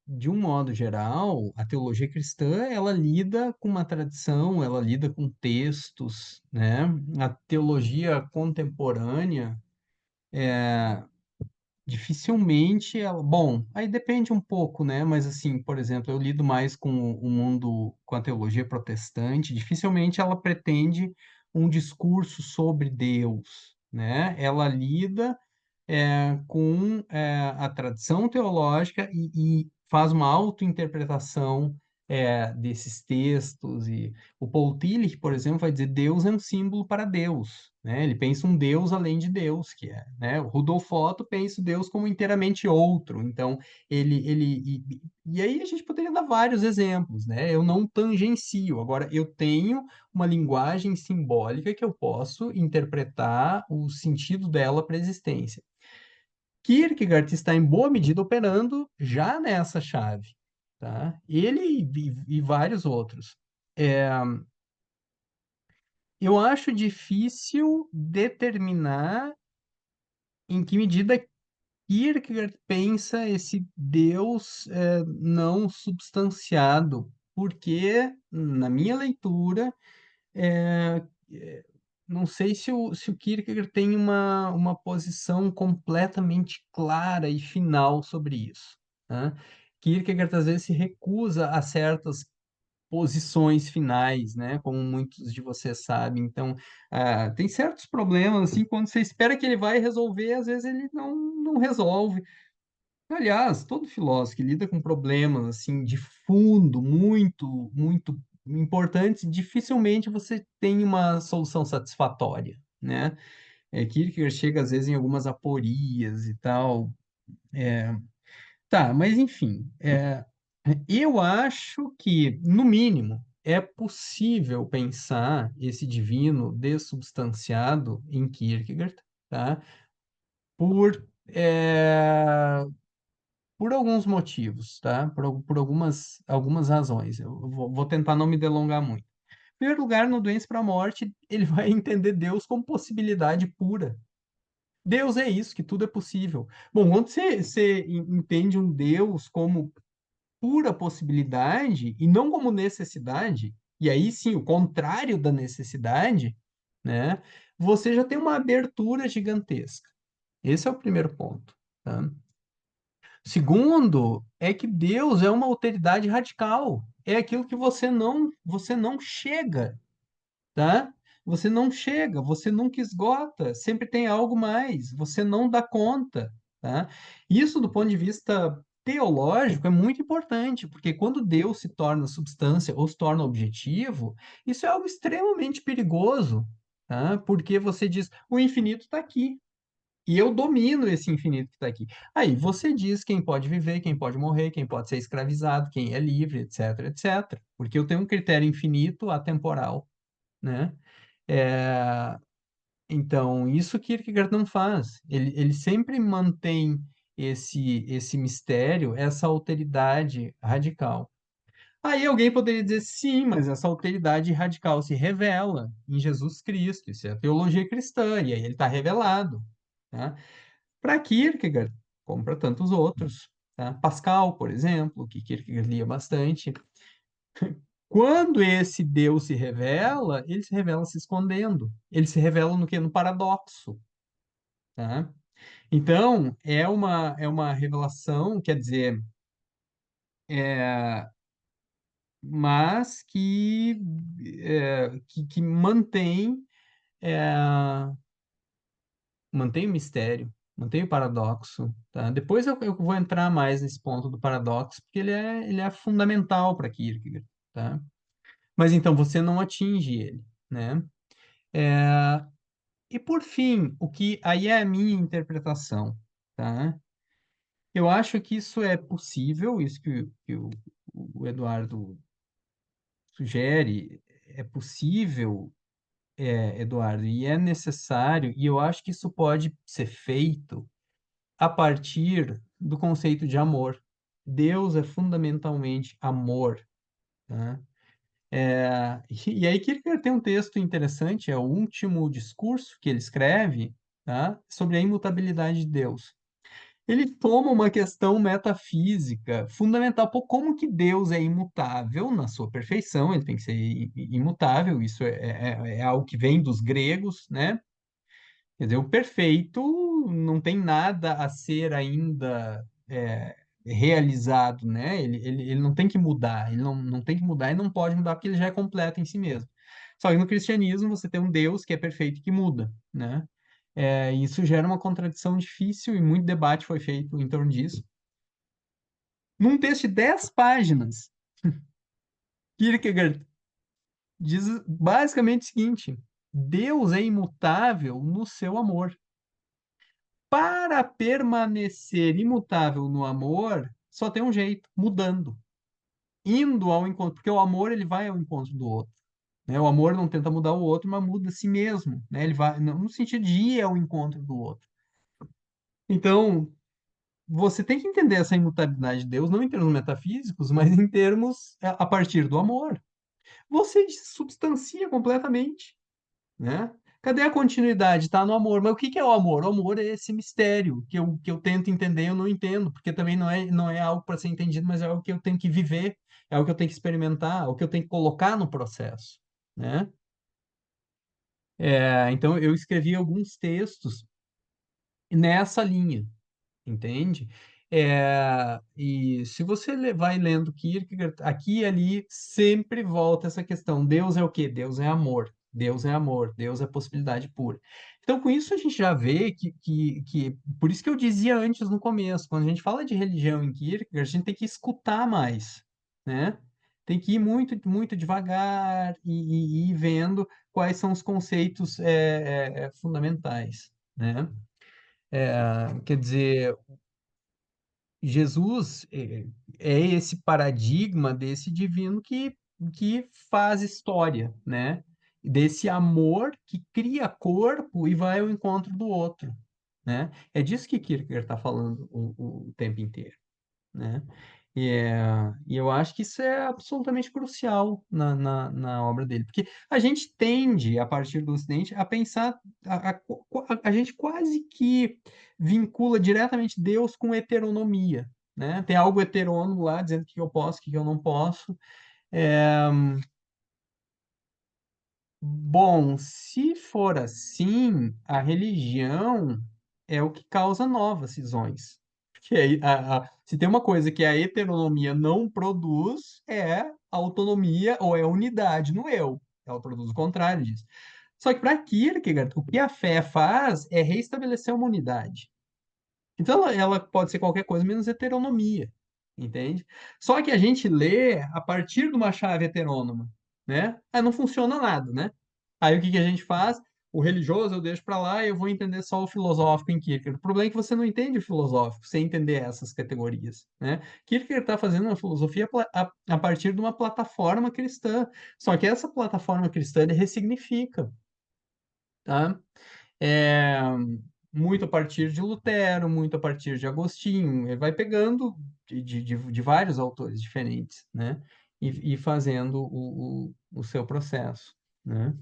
de um modo geral, a teologia cristã, ela lida com uma tradição, ela lida com textos, né? A teologia contemporânea, dificilmente ela... Bom, aí depende um pouco, né? Mas assim, por exemplo, eu lido mais com o mundo, com a teologia protestante, dificilmente ela pretende um discurso sobre Deus, né? Ela lida com a tradição teológica e faz uma autointerpretação desses textos. E o Paul Tillich, por exemplo, vai dizer Deus é um símbolo para Deus, né? Ele pensa um Deus além de Deus, que é, né? O Rudolf Otto pensa o Deus como inteiramente outro. Então, e aí a gente poderia dar vários exemplos, né? Eu não tangencio. Agora, eu tenho uma linguagem simbólica que eu posso interpretar o sentido dela para a existência. Kierkegaard está em boa medida operando já nessa chave, tá? Ele e vários outros. É, eu acho difícil determinar em que medida Kierkegaard pensa esse Deus não substanciado, porque, na minha leitura, é, é, não sei se o Kierkegaard tem uma posição completamente clara e final sobre isso, né? Kierkegaard às vezes se recusa a certas posições finais, né? Como muitos de vocês sabem. Então, tem certos problemas, assim, quando você espera que ele vai resolver, às vezes ele não resolve. Aliás, todo filósofo que lida com problemas assim de fundo muito importantes, dificilmente você tem uma solução satisfatória, né? Kierkegaard chega às vezes em algumas aporias e tal. Tá, mas enfim, eu acho que, no mínimo, é possível pensar esse divino dessubstanciado em Kierkegaard, tá? Por, por alguns motivos, tá? Por algumas razões. Eu vou tentar não me delongar muito. Em primeiro lugar, no Doença para a Morte, ele vai entender Deus como possibilidade pura. Deus é isso, que tudo é possível. Bom, quando você entende um Deus como pura possibilidade e não como necessidade, e aí sim, o contrário da necessidade, né? Você já tem uma abertura gigantesca. Esse é o primeiro ponto, tá? Segundo, é que Deus é uma alteridade radical. É aquilo que você não chega, tá? você não chega, você nunca esgota, sempre tem algo mais, você não dá conta, tá? Isso, do ponto de vista teológico, é muito importante, porque quando Deus se torna substância ou se torna objetivo, isso é algo extremamente perigoso, tá? Porque você diz, o infinito está aqui. E eu domino esse infinito que está aqui. Aí você diz quem pode viver, quem pode morrer, quem pode ser escravizado, quem é livre, etc, etc. Porque eu tenho um critério infinito atemporal, né? É, então, isso Kierkegaard não faz. Ele sempre mantém esse mistério, essa alteridade radical. Aí alguém poderia dizer, sim, mas essa alteridade radical se revela em Jesus Cristo, isso é a teologia cristã, e aí ele está revelado, né? Para Kierkegaard, como para tantos outros, tá? Pascal, por exemplo, que Kierkegaard lia bastante, quando esse Deus se revela, ele se revela se escondendo. Ele se revela no quê? No paradoxo, tá? Então, é uma revelação, quer dizer, é, mas que é, mantém o mistério, mantém o paradoxo, tá? Depois eu vou entrar mais nesse ponto do paradoxo, porque ele é fundamental para Kierkegaard, tá? Mas então você não atinge ele, né? E por fim, o que aí é a minha interpretação, tá? Eu acho que isso é possível, isso que o Eduardo sugere, é possível, Eduardo, e é necessário, e eu acho que isso pode ser feito a partir do conceito de amor. Deus é fundamentalmente amor, né? E aí Kierkegaard tem um texto interessante, é o último discurso que ele escreve, tá? Sobre a imutabilidade de Deus. Ele toma uma questão metafísica fundamental. Pô, como que Deus é imutável na sua perfeição? Ele tem que ser imutável, isso é algo que vem dos gregos, né? Quer dizer, o perfeito não tem nada a ser ainda realizado, né? Ele não tem que mudar, ele não tem que mudar e não pode mudar porque ele já é completo em si mesmo. Só que no cristianismo você tem um Deus que é perfeito e que muda, né? Isso gera uma contradição difícil e muito debate foi feito em torno disso. Num texto de 10 páginas, Kierkegaard diz basicamente o seguinte: Deus é imutável no seu amor. Para permanecer imutável no amor, só tem um jeito, mudando, indo ao encontro, porque o amor ele vai ao encontro do outro, né? O amor não tenta mudar o outro, mas muda a si mesmo, né? Ele vai no sentido de ir ao encontro do outro. Então, você tem que entender essa imutabilidade de Deus, não em termos metafísicos, mas em termos a partir do amor. Você se substancia completamente, né? Cadê a continuidade? Está no amor. Mas o que que é o amor? O amor é esse mistério que eu tento entender, eu não entendo, porque também não é algo para ser entendido, mas é algo que eu tenho que viver, é algo que eu tenho que experimentar, é algo que eu tenho que colocar no processo, né? Então, eu escrevi alguns textos nessa linha, entende? E se você vai lendo Kierkegaard, aqui e ali sempre volta essa questão: Deus é o quê? Deus é amor. Deus é amor, Deus é possibilidade pura. Então, com isso, a gente já vê por isso que eu dizia antes no começo, quando a gente fala de religião em Kierkegaard, a gente tem que escutar mais, né? Tem que ir muito, muito devagar e ir vendo quais são os conceitos fundamentais, né? Quer dizer, Jesus é esse paradigma desse divino que faz história, né? Desse amor que cria corpo e vai ao encontro do outro, né? É disso que Kierkegaard está falando o tempo inteiro, né? E eu acho que isso é absolutamente crucial na obra dele, porque a gente tende, a partir do Ocidente, a pensar, a gente quase que vincula diretamente Deus com heteronomia, né? Tem algo heterônomo lá, dizendo o que eu posso, o que eu não posso. É, Bom, se for assim, a religião é o que causa novas cisões. Porque aí, se tem uma coisa que a heteronomia não produz, é autonomia ou é unidade no eu. Ela produz o contrário disso. Só que para Kierkegaard, o que a fé faz é reestabelecer uma unidade. Então, ela pode ser qualquer coisa menos heteronomia, entende? Só que a gente lê a partir de uma chave heterônoma, né? Aí não funciona nada, né? Aí o que que a gente faz? O religioso eu deixo para lá e eu vou entender só o filosófico em Kierkegaard. O problema é que você não entende o filosófico sem entender essas categorias, né? Kierkegaard está fazendo uma filosofia a partir de uma plataforma cristã. Só que essa plataforma cristã ele ressignifica, tá? É, muito a partir de Lutero, muito a partir de Agostinho. Ele vai pegando de vários autores diferentes, né? E fazendo o seu processo, né?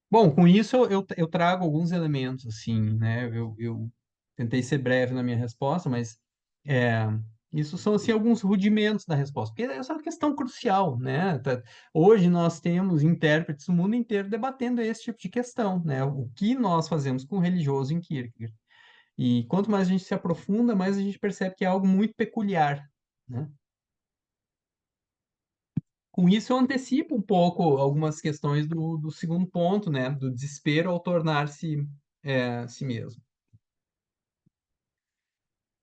Bom, com isso eu trago alguns elementos, assim, né? Eu tentei ser breve na minha resposta, mas é, isso são, assim, alguns rudimentos da resposta, porque essa é uma questão crucial, né? Hoje nós temos intérpretes do mundo inteiro debatendo esse tipo de questão, né? O que nós fazemos com o religioso em Kierkegaard. E quanto mais a gente se aprofunda, mais a gente percebe que é algo muito peculiar, né? Com isso, eu antecipo um pouco algumas questões do segundo ponto, né? Do desespero ao tornar-se si mesmo.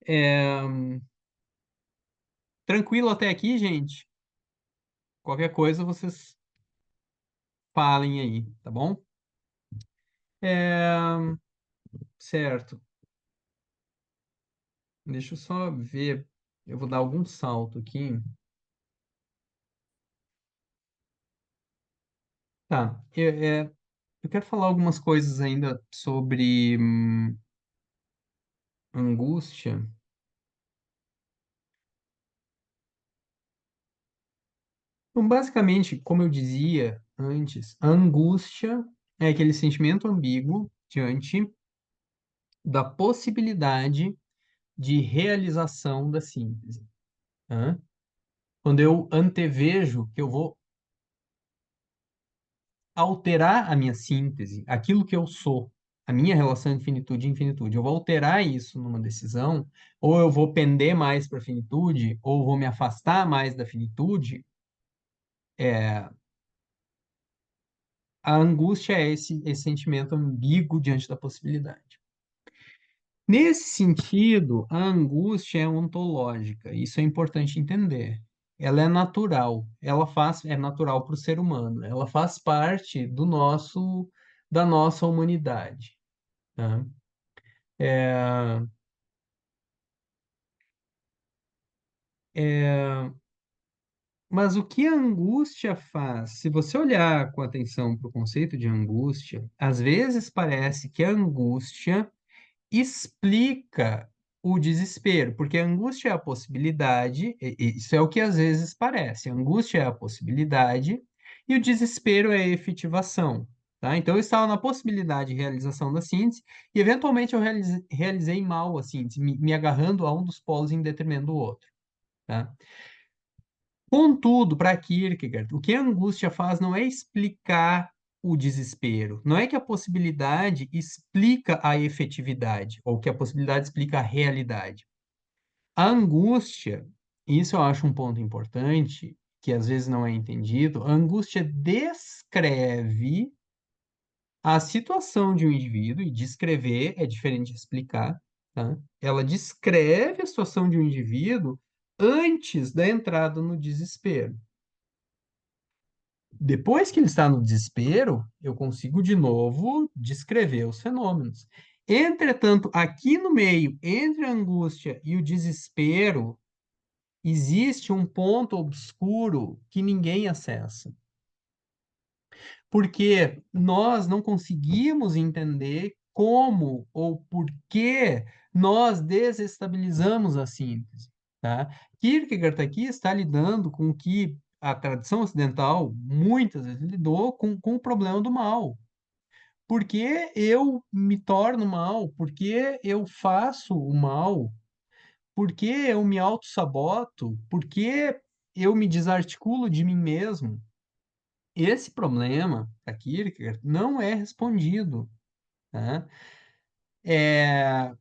É, tranquilo até aqui, gente? Qualquer coisa vocês falem aí, tá bom? É, certo. Deixa eu só ver. Eu vou dar algum salto aqui. Tá. Eu quero falar algumas coisas ainda sobre angústia. Então, basicamente, como eu dizia antes, a angústia é aquele sentimento ambíguo diante da possibilidade de realização da síntese. Tá? Quando eu antevejo que eu vou alterar a minha síntese, aquilo que eu sou, a minha relação de finitude e infinitude, eu vou alterar isso numa decisão, ou eu vou pender mais para a finitude, ou vou me afastar mais da finitude, é, a angústia é esse sentimento ambíguo diante da possibilidade. Nesse sentido, a angústia é ontológica, isso é importante entender. Ela é natural, é natural para o ser humano, ela faz parte da nossa humanidade, tá? É, é, mas o que a angústia faz? Se você olhar com atenção para o conceito de angústia, às vezes parece que a angústia explica o desespero, porque a angústia é a possibilidade, isso é o que às vezes parece, a angústia é a possibilidade e o desespero é a efetivação, tá? Então eu estava na possibilidade de realização da síntese e eventualmente eu realizei mal a síntese, me agarrando a um dos polos em detrimento do outro, tá? Contudo, para Kierkegaard, o que a angústia faz não é explicar o desespero. Não é que a possibilidade explica a efetividade, ou que a possibilidade explica a realidade. A angústia, isso eu acho um ponto importante, que às vezes não é entendido, a angústia descreve a situação de um indivíduo, e descrever é diferente de explicar, tá? Ela descreve a situação de um indivíduo antes da entrada no desespero. Depois que ele está no desespero, eu consigo de novo descrever os fenômenos. Entretanto, aqui no meio, entre a angústia e o desespero, existe um ponto obscuro que ninguém acessa. Porque nós não conseguimos entender como ou por que nós desestabilizamos a síntese, tá? Kierkegaard aqui está lidando com o que a tradição ocidental muitas vezes lidou com o problema do mal. Por que eu me torno mal? Por que eu faço o mal? Por que eu me auto-saboto? Por que eu me desarticulo de mim mesmo? Esse problema, da Kierkegaard, não é respondido, né? É,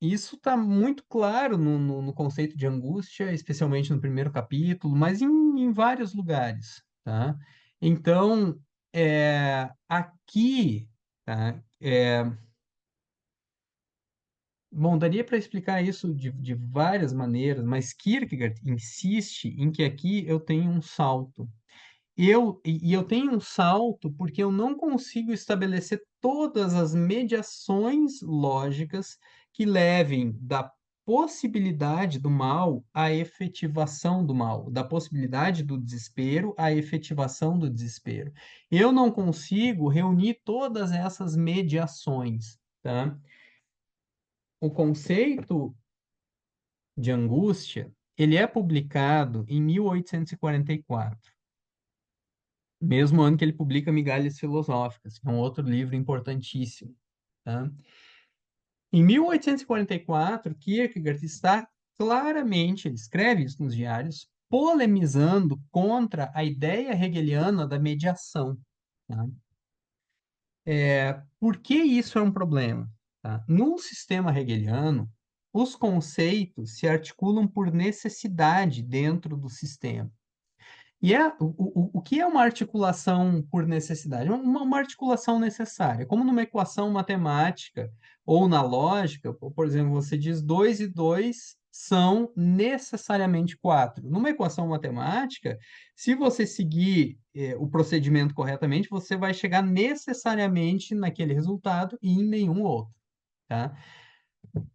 isso está muito claro no conceito de angústia, especialmente no primeiro capítulo, mas em vários lugares, tá? Então, aqui, tá? Bom, daria para explicar isso de várias maneiras, mas Kierkegaard insiste em que aqui eu tenho um salto. Eu tenho um salto porque eu não consigo estabelecer todas as mediações lógicas que levem da possibilidade do mal à efetivação do mal, da possibilidade do desespero à efetivação do desespero. Eu não consigo reunir todas essas mediações, tá? O conceito de angústia, ele é publicado em 1844. Mesmo ano que ele publica Migalhas Filosóficas, que é um outro livro importantíssimo, tá? Em 1844, Kierkegaard está claramente, ele escreve isso nos diários, polemizando contra a ideia hegeliana da mediação, tá? Por que isso é um problema? Tá? No sistema hegeliano, os conceitos se articulam por necessidade dentro do sistema. E o que é uma articulação por necessidade? Uma articulação necessária. Como numa equação matemática ou na lógica, por exemplo, você diz 2 e 2 são necessariamente 4. Numa equação matemática, se você seguir o procedimento corretamente, você vai chegar necessariamente naquele resultado e em nenhum outro, tá?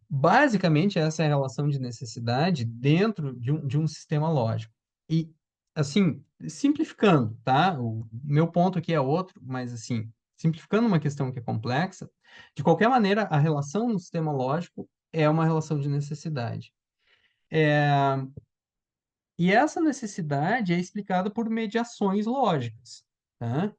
Basicamente, essa é a relação de necessidade dentro de um sistema lógico. E, assim, simplificando, tá? O meu ponto aqui é outro, mas, assim, simplificando uma questão que é complexa, de qualquer maneira, a relação no sistema lógico é uma relação de necessidade. E essa necessidade é explicada por mediações lógicas, tá?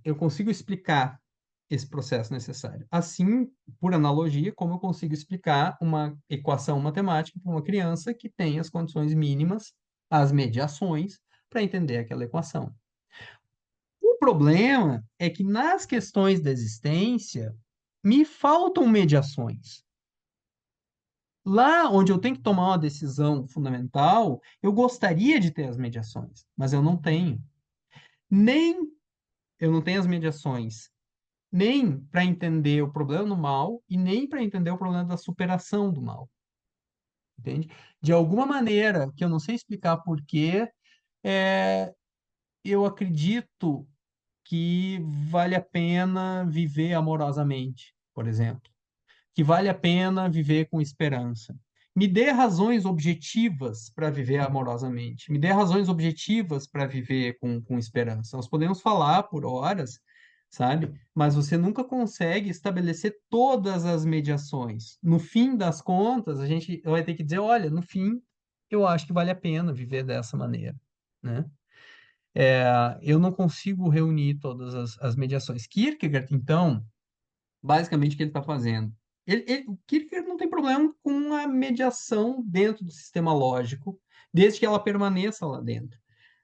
Eu consigo explicar esse processo necessário. Assim, por analogia, como eu consigo explicar uma equação matemática para uma criança que tem as condições mínimas, as mediações, para entender aquela equação. O problema é que nas questões da existência me faltam mediações. Lá onde eu tenho que tomar uma decisão fundamental, eu gostaria de ter as mediações, mas eu não tenho. Nem eu não tenho as mediações nem para entender o problema do mal e nem para entender o problema da superação do mal, entende? De alguma maneira, que eu não sei explicar por quê, eu acredito que vale a pena viver amorosamente, por exemplo, que vale a pena viver com esperança. Me dê razões objetivas para viver amorosamente. Me dê razões objetivas para viver com esperança. Nós podemos falar por horas, sabe? Mas você nunca consegue estabelecer todas as mediações. No fim das contas, a gente vai ter que dizer, olha, no fim, eu acho que vale a pena viver dessa maneira, né? Eu não consigo reunir todas as mediações. Kierkegaard, então, basicamente o que ele está fazendo. O Kierkegaard não tem problema com a mediação dentro do sistema lógico, desde que ela permaneça lá dentro.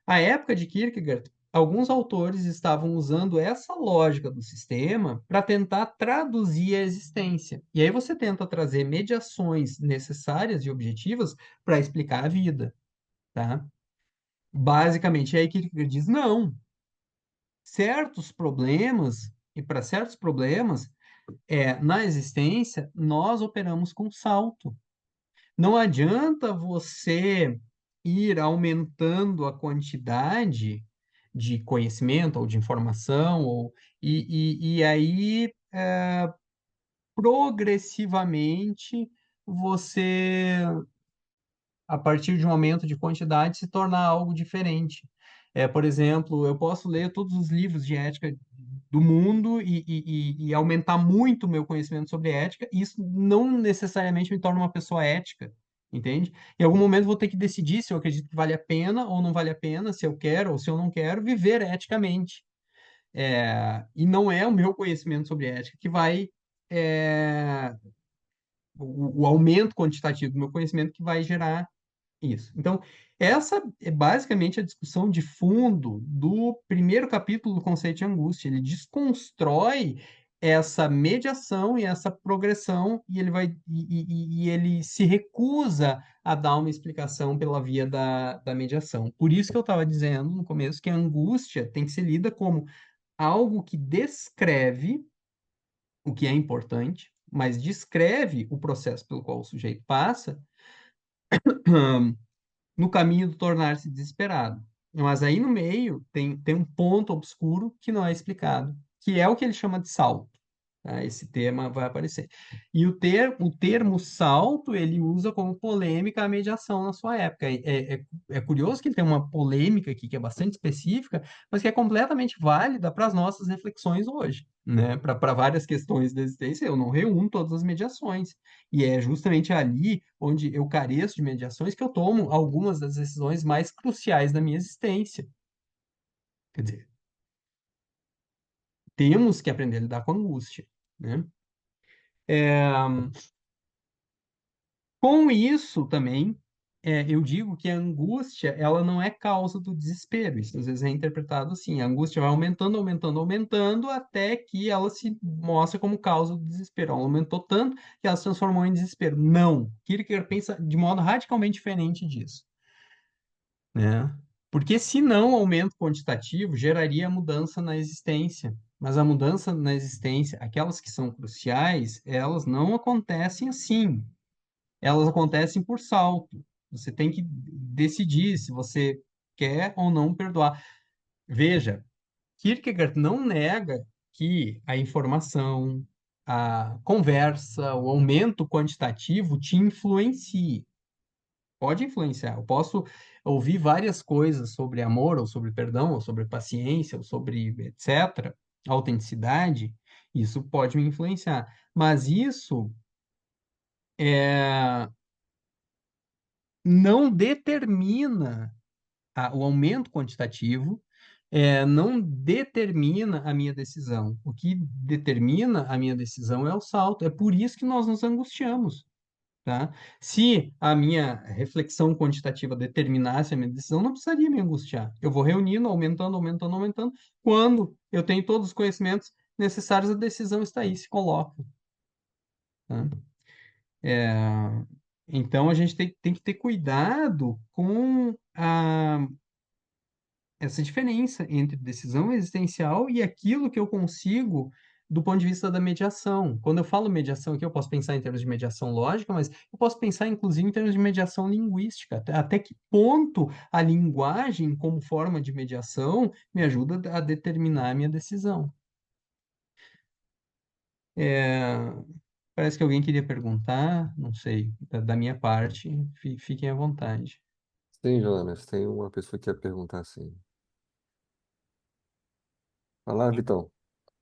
À época de Kierkegaard, alguns autores estavam usando essa lógica do sistema para tentar traduzir a existência. E aí você tenta trazer mediações necessárias e objetivas para explicar a vida, tá? Basicamente, aí Kierkegaard diz, não, certos problemas, e para certos problemas, na existência, nós operamos com salto. Não adianta você ir aumentando a quantidade de conhecimento ou de informação, e aí, progressivamente, você a partir de um aumento de quantidade, se tornar algo diferente. Por exemplo, eu posso ler todos os livros de ética do mundo e aumentar muito o meu conhecimento sobre ética, e isso não necessariamente me torna uma pessoa ética, entende? Em algum momento vou ter que decidir se eu acredito que vale a pena ou não vale a pena, se eu quero ou se eu não quero viver eticamente. E não é o meu conhecimento sobre ética que vai é, o aumento quantitativo do meu conhecimento que vai gerar isso. Então, essa é basicamente a discussão de fundo do primeiro capítulo do conceito de angústia. Ele desconstrói essa mediação e essa progressão, e ele vai e ele se recusa a dar uma explicação pela via da mediação. Por isso que eu estava dizendo no começo que a angústia tem que ser lida como algo que descreve o que é importante, mas descreve o processo pelo qual o sujeito passa no caminho do tornar-se desesperado. Mas aí no meio tem um ponto obscuro que não é explicado, que é o que ele chama de salto. Tá? Esse tema vai aparecer. E o termo salto ele usa como polêmica a mediação na sua época. É curioso que ele tem uma polêmica aqui que é bastante específica, mas que é completamente válida para as nossas reflexões hoje. Né? Para várias questões da existência, eu não reúno todas as mediações. E é justamente ali onde eu careço de mediações que eu tomo algumas das decisões mais cruciais da minha existência. Quer dizer, temos que aprender a lidar com a angústia, né? Com isso também, eu digo que a angústia, ela não é causa do desespero. Isso às vezes é interpretado assim. A angústia vai aumentando, aumentando, aumentando, até que ela se mostra como causa do desespero. Ela aumentou tanto que ela se transformou em desespero. Não. Kierkegaard pensa de modo radicalmente diferente disso, né? Porque senão o aumento quantitativo geraria mudança na existência. Mas a mudança na existência, aquelas que são cruciais, elas não acontecem assim, elas acontecem por salto. Você tem que decidir se você quer ou não perdoar. Veja, Kierkegaard não nega que a informação, a conversa, o aumento quantitativo te influencie. Pode influenciar. Eu posso ouvir várias coisas sobre amor, ou sobre perdão, ou sobre paciência, ou sobre etc., autenticidade. Isso pode me influenciar. Mas isso é, não determina o aumento quantitativo, não determina a minha decisão. O que determina a minha decisão é o salto. É por isso que nós nos angustiamos, tá? Se a minha reflexão quantitativa determinasse a minha decisão, não precisaria me angustiar. Eu vou reunindo, aumentando, aumentando, aumentando. Quando eu tenho todos os conhecimentos necessários, a decisão está aí, se coloca, tá? É, então, a gente tem que ter cuidado com essa diferença entre decisão existencial e aquilo que eu consigo do ponto de vista da mediação. Quando eu falo mediação aqui, eu posso pensar em termos de mediação lógica, mas eu posso pensar, inclusive, em termos de mediação linguística. Até que ponto a linguagem, como forma de mediação, me ajuda a determinar a minha decisão. É, parece que alguém queria perguntar, não sei, da minha parte, fiquem à vontade. Sim, Jonas, tem uma pessoa que quer perguntar assim. Vai lá, Vitão.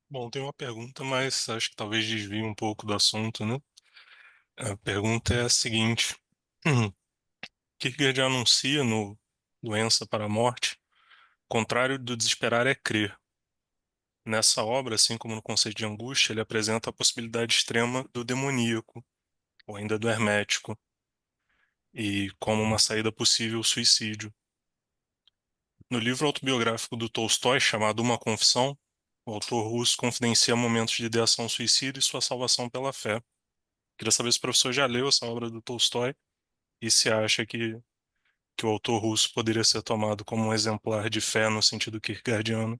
Bom, tem uma pergunta, mas acho que talvez desvie um pouco do assunto, né? A pergunta é a seguinte: Kierkegaard anuncia no Doença para a Morte, contrário do desesperar é crer. Nessa obra, assim como no conceito de angústia, ele apresenta a possibilidade extrema do demoníaco, ou ainda do hermético, e como uma saída possível o suicídio. No livro autobiográfico do Tolstói, chamado Uma Confissão, o autor russo confidencia momentos de ideação suicida e sua salvação pela fé. Queria saber se o professor já leu essa obra do Tolstói e se acha que o autor russo poderia ser tomado como um exemplar de fé no sentido kierkegaardiano.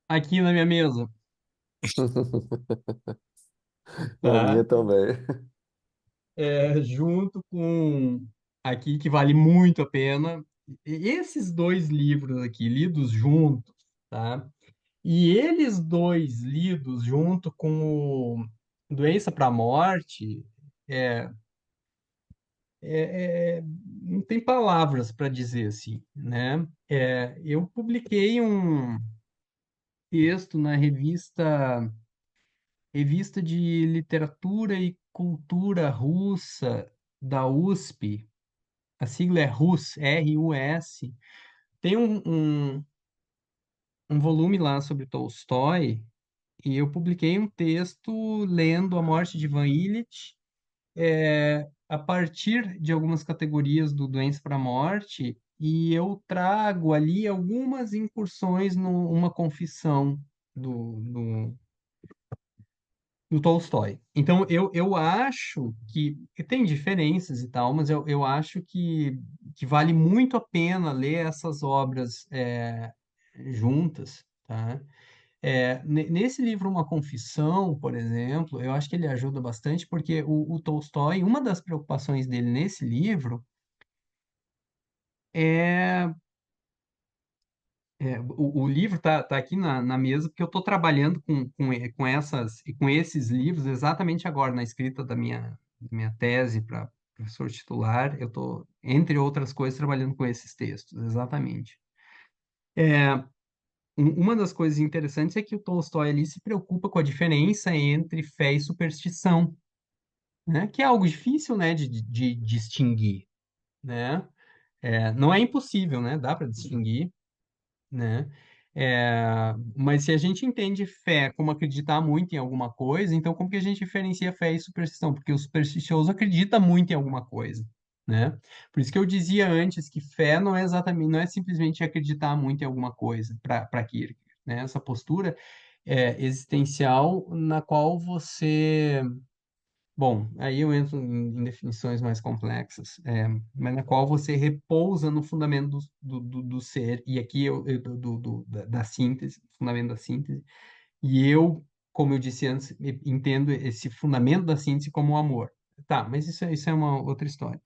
Aqui na minha mesa, Na minha tá? também. Junto com aqui que vale muito a pena. Esses dois livros aqui, lidos juntos, tá? E eles dois lidos junto com o Doença para a Morte, é, não tem palavras para dizer assim, né? Eu publiquei um texto na Revista de Literatura e Cultura Russa da USP. A sigla é RUS, R-U-S. Tem um volume lá sobre Tolstói, e eu publiquei um texto lendo A Morte de Ivan Ilitch, a partir de algumas categorias do Doença para a Morte, e eu trago ali algumas incursões numa confissão do Tolstói. Então, eu acho que tem diferenças e tal, mas eu acho que vale muito a pena ler essas obras juntas, tá? Nesse livro, Uma Confissão, por exemplo, eu acho que ele ajuda bastante, porque o Tolstói, uma das preocupações dele nesse livro é o livro tá aqui na mesa porque eu estou trabalhando com esses livros exatamente agora, na escrita da minha tese para professor titular. Eu estou, entre outras coisas, trabalhando com esses textos, exatamente. Uma das coisas interessantes é que o Tolstói ali se preocupa com a diferença entre fé e superstição, né? Que é algo difícil, né, de distinguir, né? Não é impossível, né? Dá para distinguir, né? Mas se a gente entende fé como acreditar muito em alguma coisa, então como que a gente diferencia fé e superstição? Porque o supersticioso acredita muito em alguma coisa, né? Por isso que eu dizia antes que fé não é exatamente, não é simplesmente acreditar muito em alguma coisa para Kierkegaard, né? Essa postura existencial na qual você. Bom, aí eu entro em definições mais complexas, mas na qual você repousa no fundamento do ser, e aqui da síntese, fundamento da síntese, e eu, como eu disse antes, entendo esse fundamento da síntese como o amor. Tá, mas isso é uma outra história.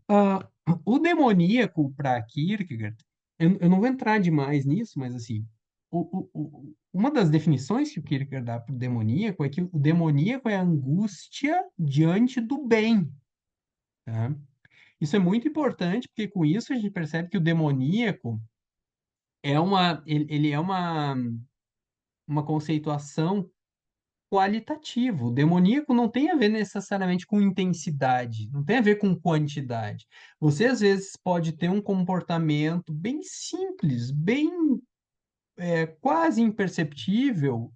Ah, o demoníaco para Kierkegaard, eu não vou entrar demais nisso, mas assim, uma das definições que o Kierkegaard dá para o demoníaco é que o demoníaco é a angústia diante do bem, tá? Isso é muito importante, porque com isso a gente percebe que o demoníaco ele é uma conceituação qualitativo. O demoníaco não tem a ver necessariamente com intensidade, não tem a ver com quantidade. Você, às vezes, pode ter um comportamento bem simples, bem quase imperceptível,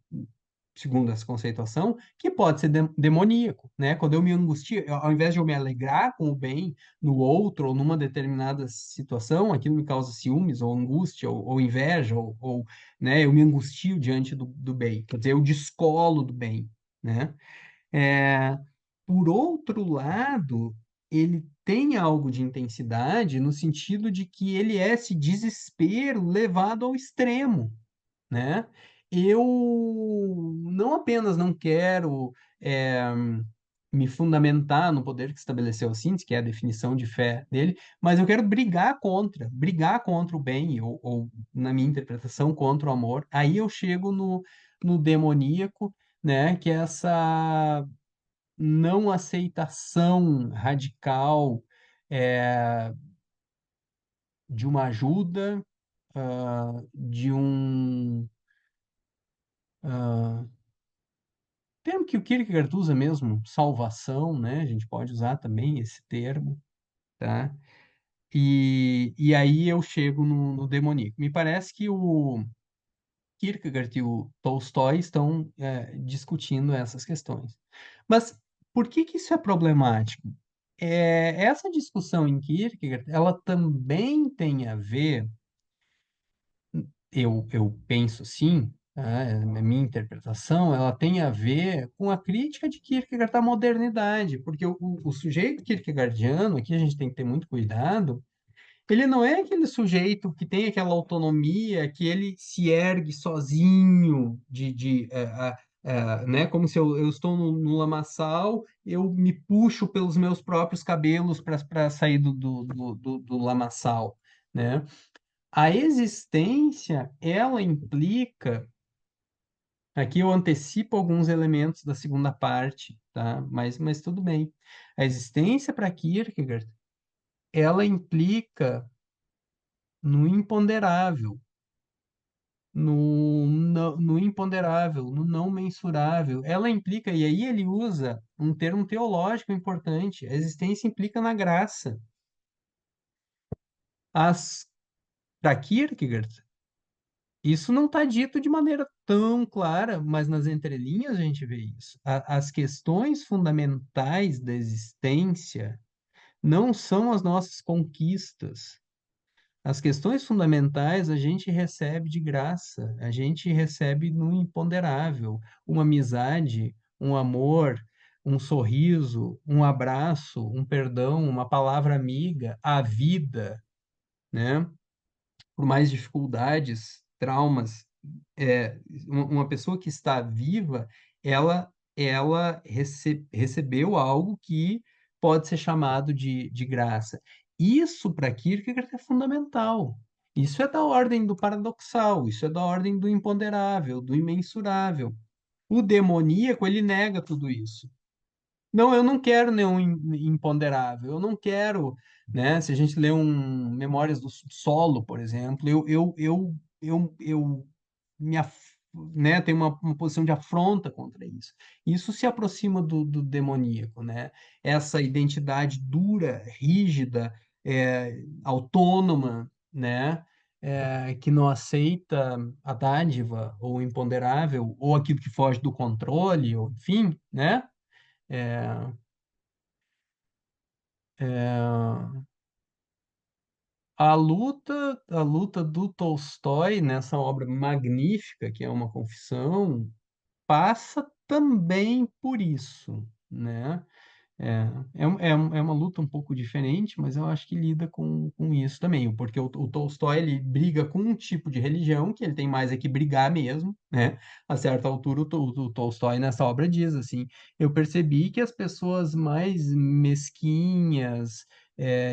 segundo essa conceituação, que pode ser demoníaco, né? Quando eu me angustio, ao invés de eu me alegrar com o bem no outro ou numa determinada situação, aquilo me causa ciúmes ou angústia ou inveja ou, né, eu me angustio diante do bem, quer dizer, eu descolo do bem, né? É, por outro lado, ele tem algo de intensidade no sentido de que ele é esse desespero levado ao extremo, né? Eu não apenas não quero me fundamentar no poder que estabeleceu a síntese, que é a definição de fé dele, mas eu quero brigar contra o bem, ou na minha interpretação, contra o amor. Aí eu chego no demoníaco, né? Que é essa não aceitação radical é, de uma ajuda, de um ah, termo que o Kierkegaard usa mesmo, salvação, né? A gente pode usar também esse termo, tá? E aí eu chego no demoníaco. Me parece que o Kierkegaard e o Tolstói estão discutindo essas questões. Mas por que que isso é problemático? Essa discussão em Kierkegaard, ela também tem a ver, eu penso sim, a minha interpretação, ela tem a ver com a crítica de Kierkegaard da modernidade, porque o sujeito kierkegaardiano, aqui a gente tem que ter muito cuidado, ele não é aquele sujeito que tem aquela autonomia, que ele se ergue sozinho, né? Como se eu estou no lamaçal, eu me puxo pelos meus próprios cabelos para sair do lamaçal, né? A existência, ela implica. Aqui eu antecipo alguns elementos da segunda parte, tá? Mas tudo bem. A existência para Kierkegaard, ela implica no imponderável, no imponderável, no não mensurável. Ela implica, e aí ele usa um termo teológico importante, a existência implica na graça. Para Kierkegaard, isso não está dito de maneira tão clara, mas nas entrelinhas a gente vê isso. As questões fundamentais da existência não são as nossas conquistas, As questões fundamentais a gente recebe de graça, a gente recebe no imponderável. Uma amizade, um amor, um sorriso, um abraço, um perdão, uma palavra amiga, a vida, né? Por mais dificuldades, traumas, uma pessoa que está viva, ela recebeu algo que pode ser chamado de graça. Isso para Kierkegaard é fundamental. Isso é da ordem do paradoxal, isso é da ordem do imponderável, do imensurável. O demoníaco, ele nega tudo isso. Não, eu não quero nenhum imponderável, eu não quero, né? Se a gente lê um Memórias do Subsolo, por exemplo, eu me, né, tenho uma posição de afronta contra isso. Isso se aproxima do demoníaco, né? Essa identidade dura, rígida, autônoma, né? Que não aceita a dádiva ou o imponderável ou aquilo que foge do controle, ou enfim, né? É, é, a luta do Tolstói nessa obra magnífica, que é uma confissão, passa também por isso, né? É uma luta um pouco diferente, mas eu acho que lida com isso também, porque o Tolstói ele briga com um tipo de religião que ele tem mais é que brigar mesmo, né? A certa altura, o Tolstói nessa obra diz assim: eu percebi que as pessoas mais mesquinhas,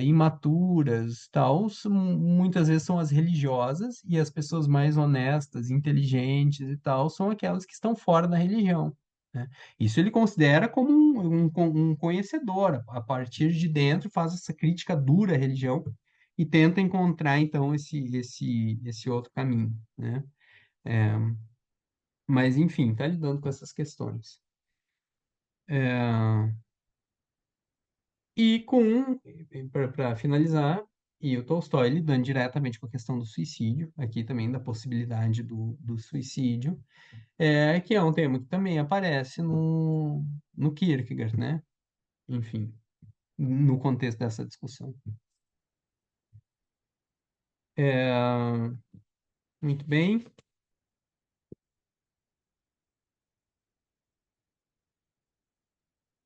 imaturas, tal, muitas vezes são as religiosas, e as pessoas mais honestas, inteligentes e tal, são aquelas que estão fora da religião, né? Isso ele considera como um conhecedor, a partir de dentro faz essa crítica dura à religião e tenta encontrar, então, esse outro caminho, né? É, mas, enfim, está lidando com essas questões. É, e para finalizar, e o Tolstói lidando diretamente com a questão do suicídio, aqui também da possibilidade do suicídio, que é um tema que também aparece no Kierkegaard, né? Enfim, no contexto dessa discussão. É, muito bem.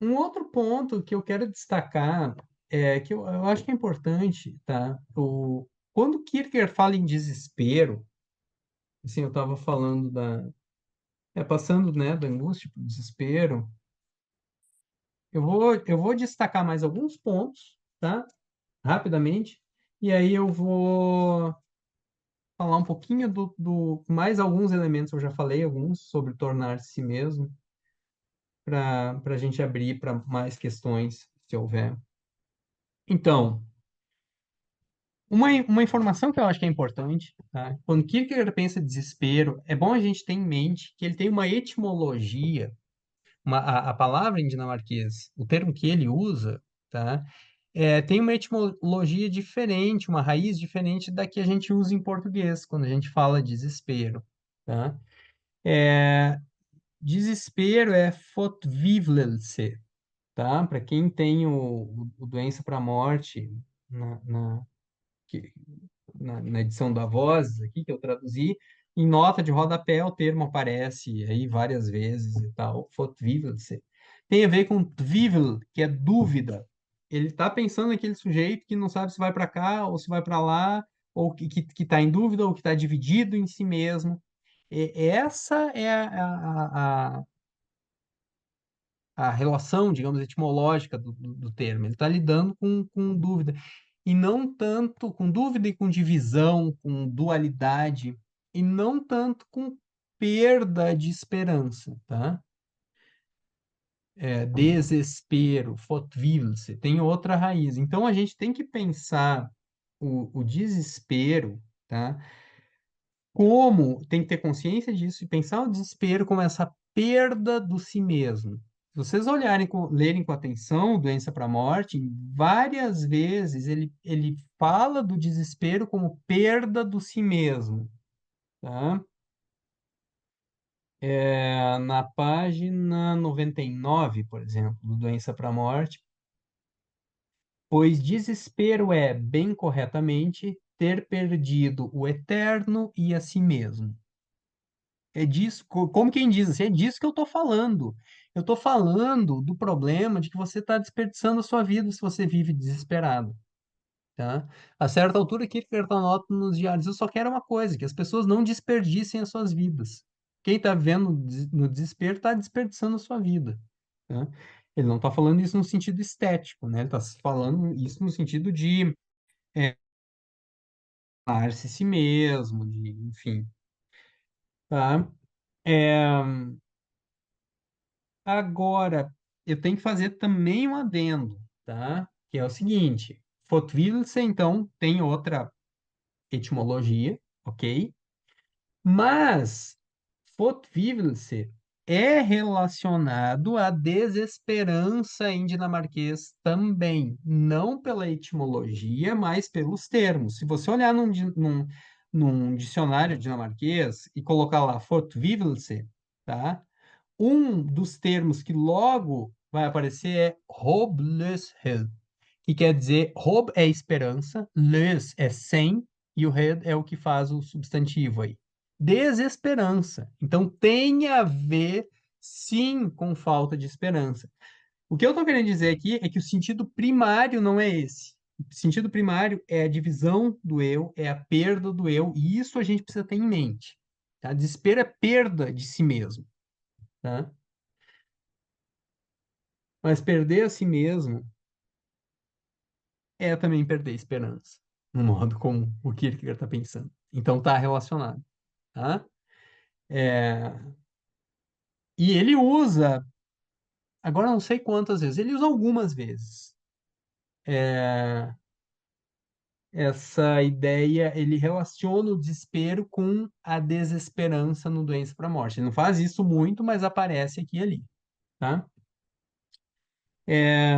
Um outro ponto que eu quero destacar que eu acho que é importante, tá? Quando Kierkegaard fala em desespero, assim, eu estava falando passando, né, da angústia para o desespero, eu vou destacar mais alguns pontos, tá? Rapidamente, e aí eu vou falar um pouquinho mais alguns elementos, eu já falei alguns, sobre tornar-se si mesmo, para a gente abrir para mais questões, se houver. Então, uma informação que eu acho que é importante, tá? Quando Kierkegaard pensa desespero, é bom a gente ter em mente que ele tem uma etimologia, a palavra em dinamarquês, o termo que ele usa, tá? Tem uma etimologia diferente, uma raiz diferente da que a gente usa em português, quando a gente fala desespero, tá? Desespero é fortvivlelse, tá? Para quem tem o Doença para a Morte na, na, que- na edição da Voz, aqui que eu traduzi, em nota de rodapé o termo aparece aí várias vezes e tal, fortvivlelse. Tem a ver com tvivel, que é dúvida. Ele está pensando naquele sujeito que não sabe se vai para cá ou se vai para lá, ou que está em dúvida ou que está dividido em si mesmo. Essa é a relação, digamos, etimológica do termo. Ele está lidando com dúvida. E não tanto com dúvida e com divisão, com dualidade, e não tanto com perda de esperança, tá? Desespero, fortvivelse, tem outra raiz. Então a gente tem que pensar o desespero, tá? Como tem que ter consciência disso e pensar o desespero como essa perda do si mesmo. Se vocês olharem, lerem com atenção Doença para a Morte, várias vezes ele fala do desespero como perda do si mesmo, tá? Na página 99, por exemplo, do Doença para a Morte, pois desespero é, bem corretamente, ter perdido o eterno e a si mesmo. É disso, como quem diz assim, é disso que eu estou falando. Eu estou falando do problema de que você está desperdiçando a sua vida se você vive desesperado, tá? A certa altura, Kierkegaard anota nos diários, eu só quero uma coisa, que as pessoas não desperdicem as suas vidas. Quem está vivendo no desespero está desperdiçando a sua vida, tá? Ele não está falando isso no sentido estético, né? Ele está falando isso no sentido de amar-se a si mesmo, de, enfim, tá? É, agora, eu tenho que fazer também um adendo, tá? Que é o seguinte, Fotwilse, então, tem outra etimologia, ok? Mas Fotwivelse é relacionado à desesperança em dinamarquês também, não pela etimologia, mas pelos termos. Se você olhar num dicionário dinamarquês e colocar lá Fotwivelse, tá? Um dos termos que logo vai aparecer é håbløshed, que quer dizer hob é esperança, løs é sem, e o hed é o que faz o substantivo aí. Desesperança. Então tem a ver, sim, com falta de esperança. O que eu estou querendo dizer aqui é que o sentido primário não é esse. O sentido primário é a divisão do eu, é a perda do eu, e isso a gente precisa ter em mente. Tá? Desespero é perda de si mesmo. Tá? Mas perder a si mesmo é também perder a esperança, no modo como o Kierkegaard está pensando. Então tá relacionado, tá? É, e ele usa, agora não sei quantas vezes, ele usa algumas vezes é, essa ideia, ele relaciona o desespero com a desesperança no Doença para a Morte. Ele não faz isso muito, mas aparece aqui e ali, tá? É,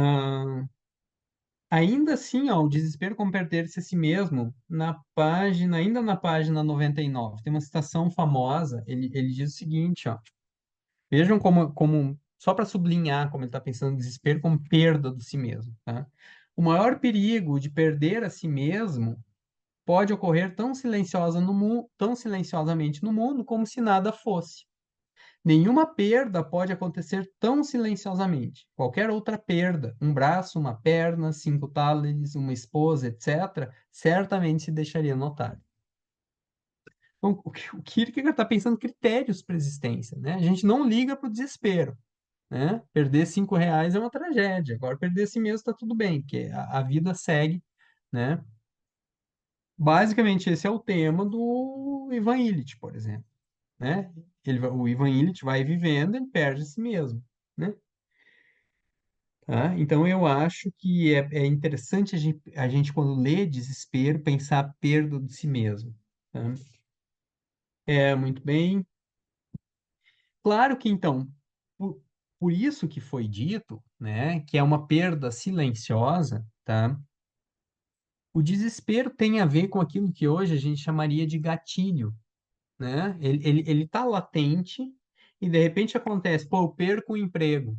ainda assim, ó, o desespero como perder-se a si mesmo, ainda na página 99, tem uma citação famosa, ele diz o seguinte, ó, vejam só para sublinhar como ele está pensando no desespero como perda do si mesmo, tá? O maior perigo de perder a si mesmo pode ocorrer tão silenciosamente no mundo como se nada fosse. Nenhuma perda pode acontecer tão silenciosamente. Qualquer outra perda, um braço, uma perna, 5 thalers, uma esposa, etc., certamente se deixaria notar. Então, o Kierkegaard está pensando critérios para a existência, né? A gente não liga para o desespero, né? Perder 5 reais é uma tragédia. Agora, perder si mesmo está tudo bem, porque a vida segue, né? Basicamente, esse é o tema do Ivan Illich, por exemplo, né? O Ivan Illich vai vivendo, ele perde a si mesmo, né? Tá? Então, eu acho que é interessante a gente, quando lê desespero, pensar a perda de si mesmo. Tá? Muito bem. Claro que, então, por, por isso que foi dito, né, que é uma perda silenciosa, tá? O desespero tem a ver com aquilo que hoje a gente chamaria de gatilho, né? Ele tá latente e, de repente, acontece, pô, eu perco o emprego,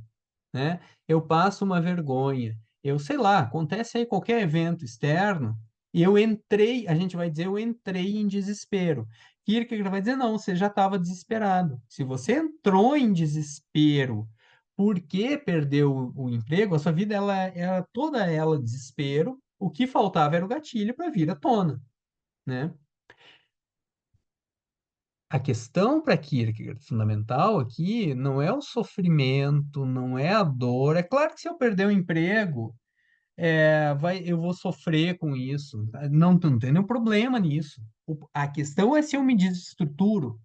né? Eu passo uma vergonha, eu sei lá, acontece aí qualquer evento externo, e a gente vai dizer, eu entrei em desespero. Kierkegaard vai dizer, não, você já estava desesperado. Se você entrou em desespero porque perdeu o emprego, a sua vida ela era toda ela desespero, o que faltava era o gatilho para vir à tona, né? A questão para Kierkegaard, fundamental aqui, não é o sofrimento, não é a dor. É claro que se eu perder o emprego, eu vou sofrer com isso. Não tem nenhum problema nisso. A questão é se eu me desestruturo,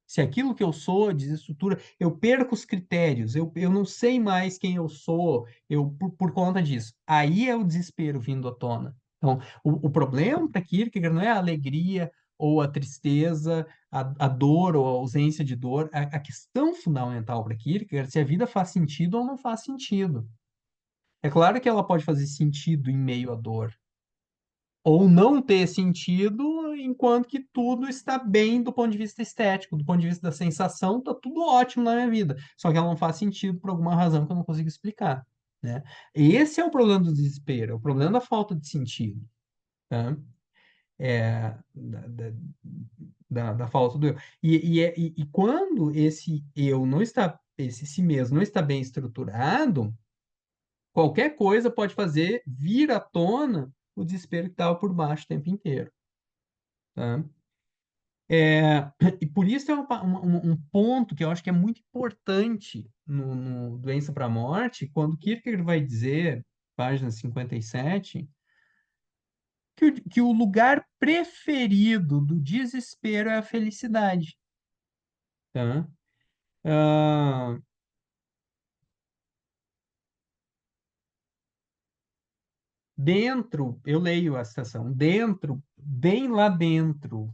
se aquilo que eu sou desestrutura, eu perco os critérios, eu não sei mais quem eu sou, por conta disso. Aí é o desespero vindo à tona. Então, o problema para Kierkegaard não é a alegria ou a tristeza, a dor ou a ausência de dor. A questão fundamental para Kierkegaard é se a vida faz sentido ou não faz sentido. É claro que ela pode fazer sentido em meio à dor, ou não ter sentido, enquanto que tudo está bem do ponto de vista estético, do ponto de vista da sensação, está tudo ótimo na minha vida. Só que ela não faz sentido por alguma razão que eu não consigo explicar, né? Esse é o problema do desespero, é o problema da falta de sentido, tá? da falta do eu. E quando esse eu não está, esse si mesmo não está bem estruturado, qualquer coisa pode fazer vir à tona o desespero que estava por baixo o tempo inteiro, tá? E por isso é um ponto que eu acho que é muito importante no Doença para a Morte, quando Kierkegaard vai dizer, página 57, que o lugar preferido do desespero é a felicidade, tá? Ah, eu leio a citação, bem lá dentro,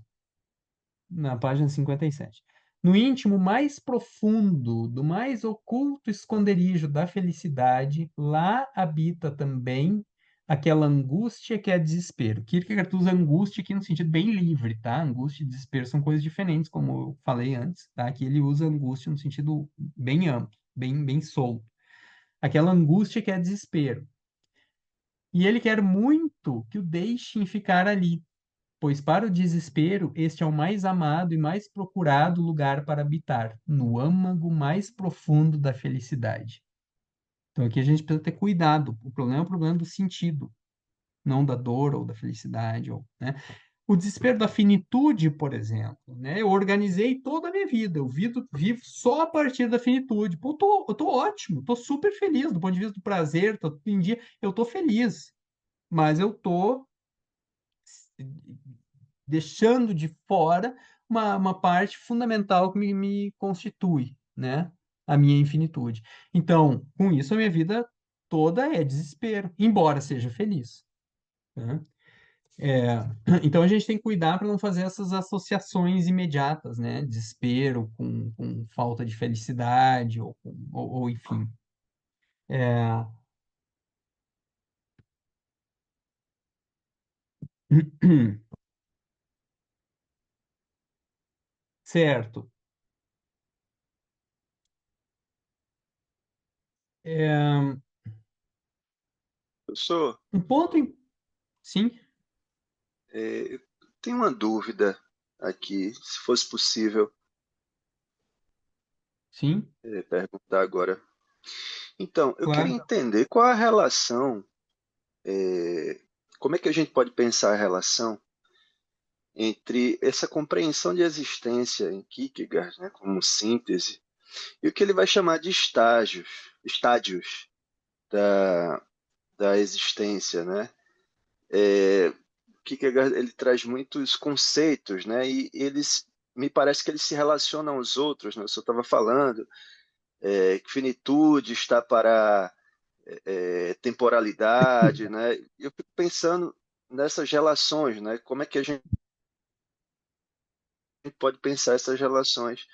na página 57. No íntimo mais profundo, do mais oculto esconderijo da felicidade, lá habita também aquela angústia que é desespero. Kierkegaard usa angústia aqui no sentido bem livre, tá? Angústia e desespero são coisas diferentes, como eu falei antes, tá? Aqui ele usa angústia no sentido bem amplo, bem solto. Aquela angústia que é desespero. E ele quer muito que o deixem ficar ali, pois para o desespero, este é o mais amado e mais procurado lugar para habitar, no âmago mais profundo da felicidade. Então aqui a gente precisa ter cuidado. O problema é o problema do sentido, não da dor ou da felicidade, ou, né? O desespero da finitude, por exemplo, né? Eu organizei toda a minha vida, vivo só a partir da finitude. Pô, eu tô ótimo, tô super feliz do ponto de vista do prazer, tô em dia, eu tô feliz, mas eu tô deixando de fora uma parte fundamental que me constitui, né? A minha infinitude. Então, com isso, a minha vida toda é desespero, embora seja feliz, né? É, então, a gente tem que cuidar para não fazer essas associações imediatas, né? Desespero com falta de felicidade, ou enfim. É, certo. É, Professor, um ponto, sim, eu tenho uma dúvida aqui, se fosse possível sim, perguntar agora. Então, eu queria claro. entender qual a relação, é, como é que a gente pode pensar a relação entre essa compreensão de existência em Kierkegaard, né, como síntese, e o que ele vai chamar de estádios da, da existência, né? Kierkegaard ele traz muitos conceitos, né? E eles me parece que eles se relacionam aos outros, né? O senhor estava falando que finitude está para temporalidade, né? Eu fico pensando nessas relações, né? Como é que a gente pode pensar essas relações?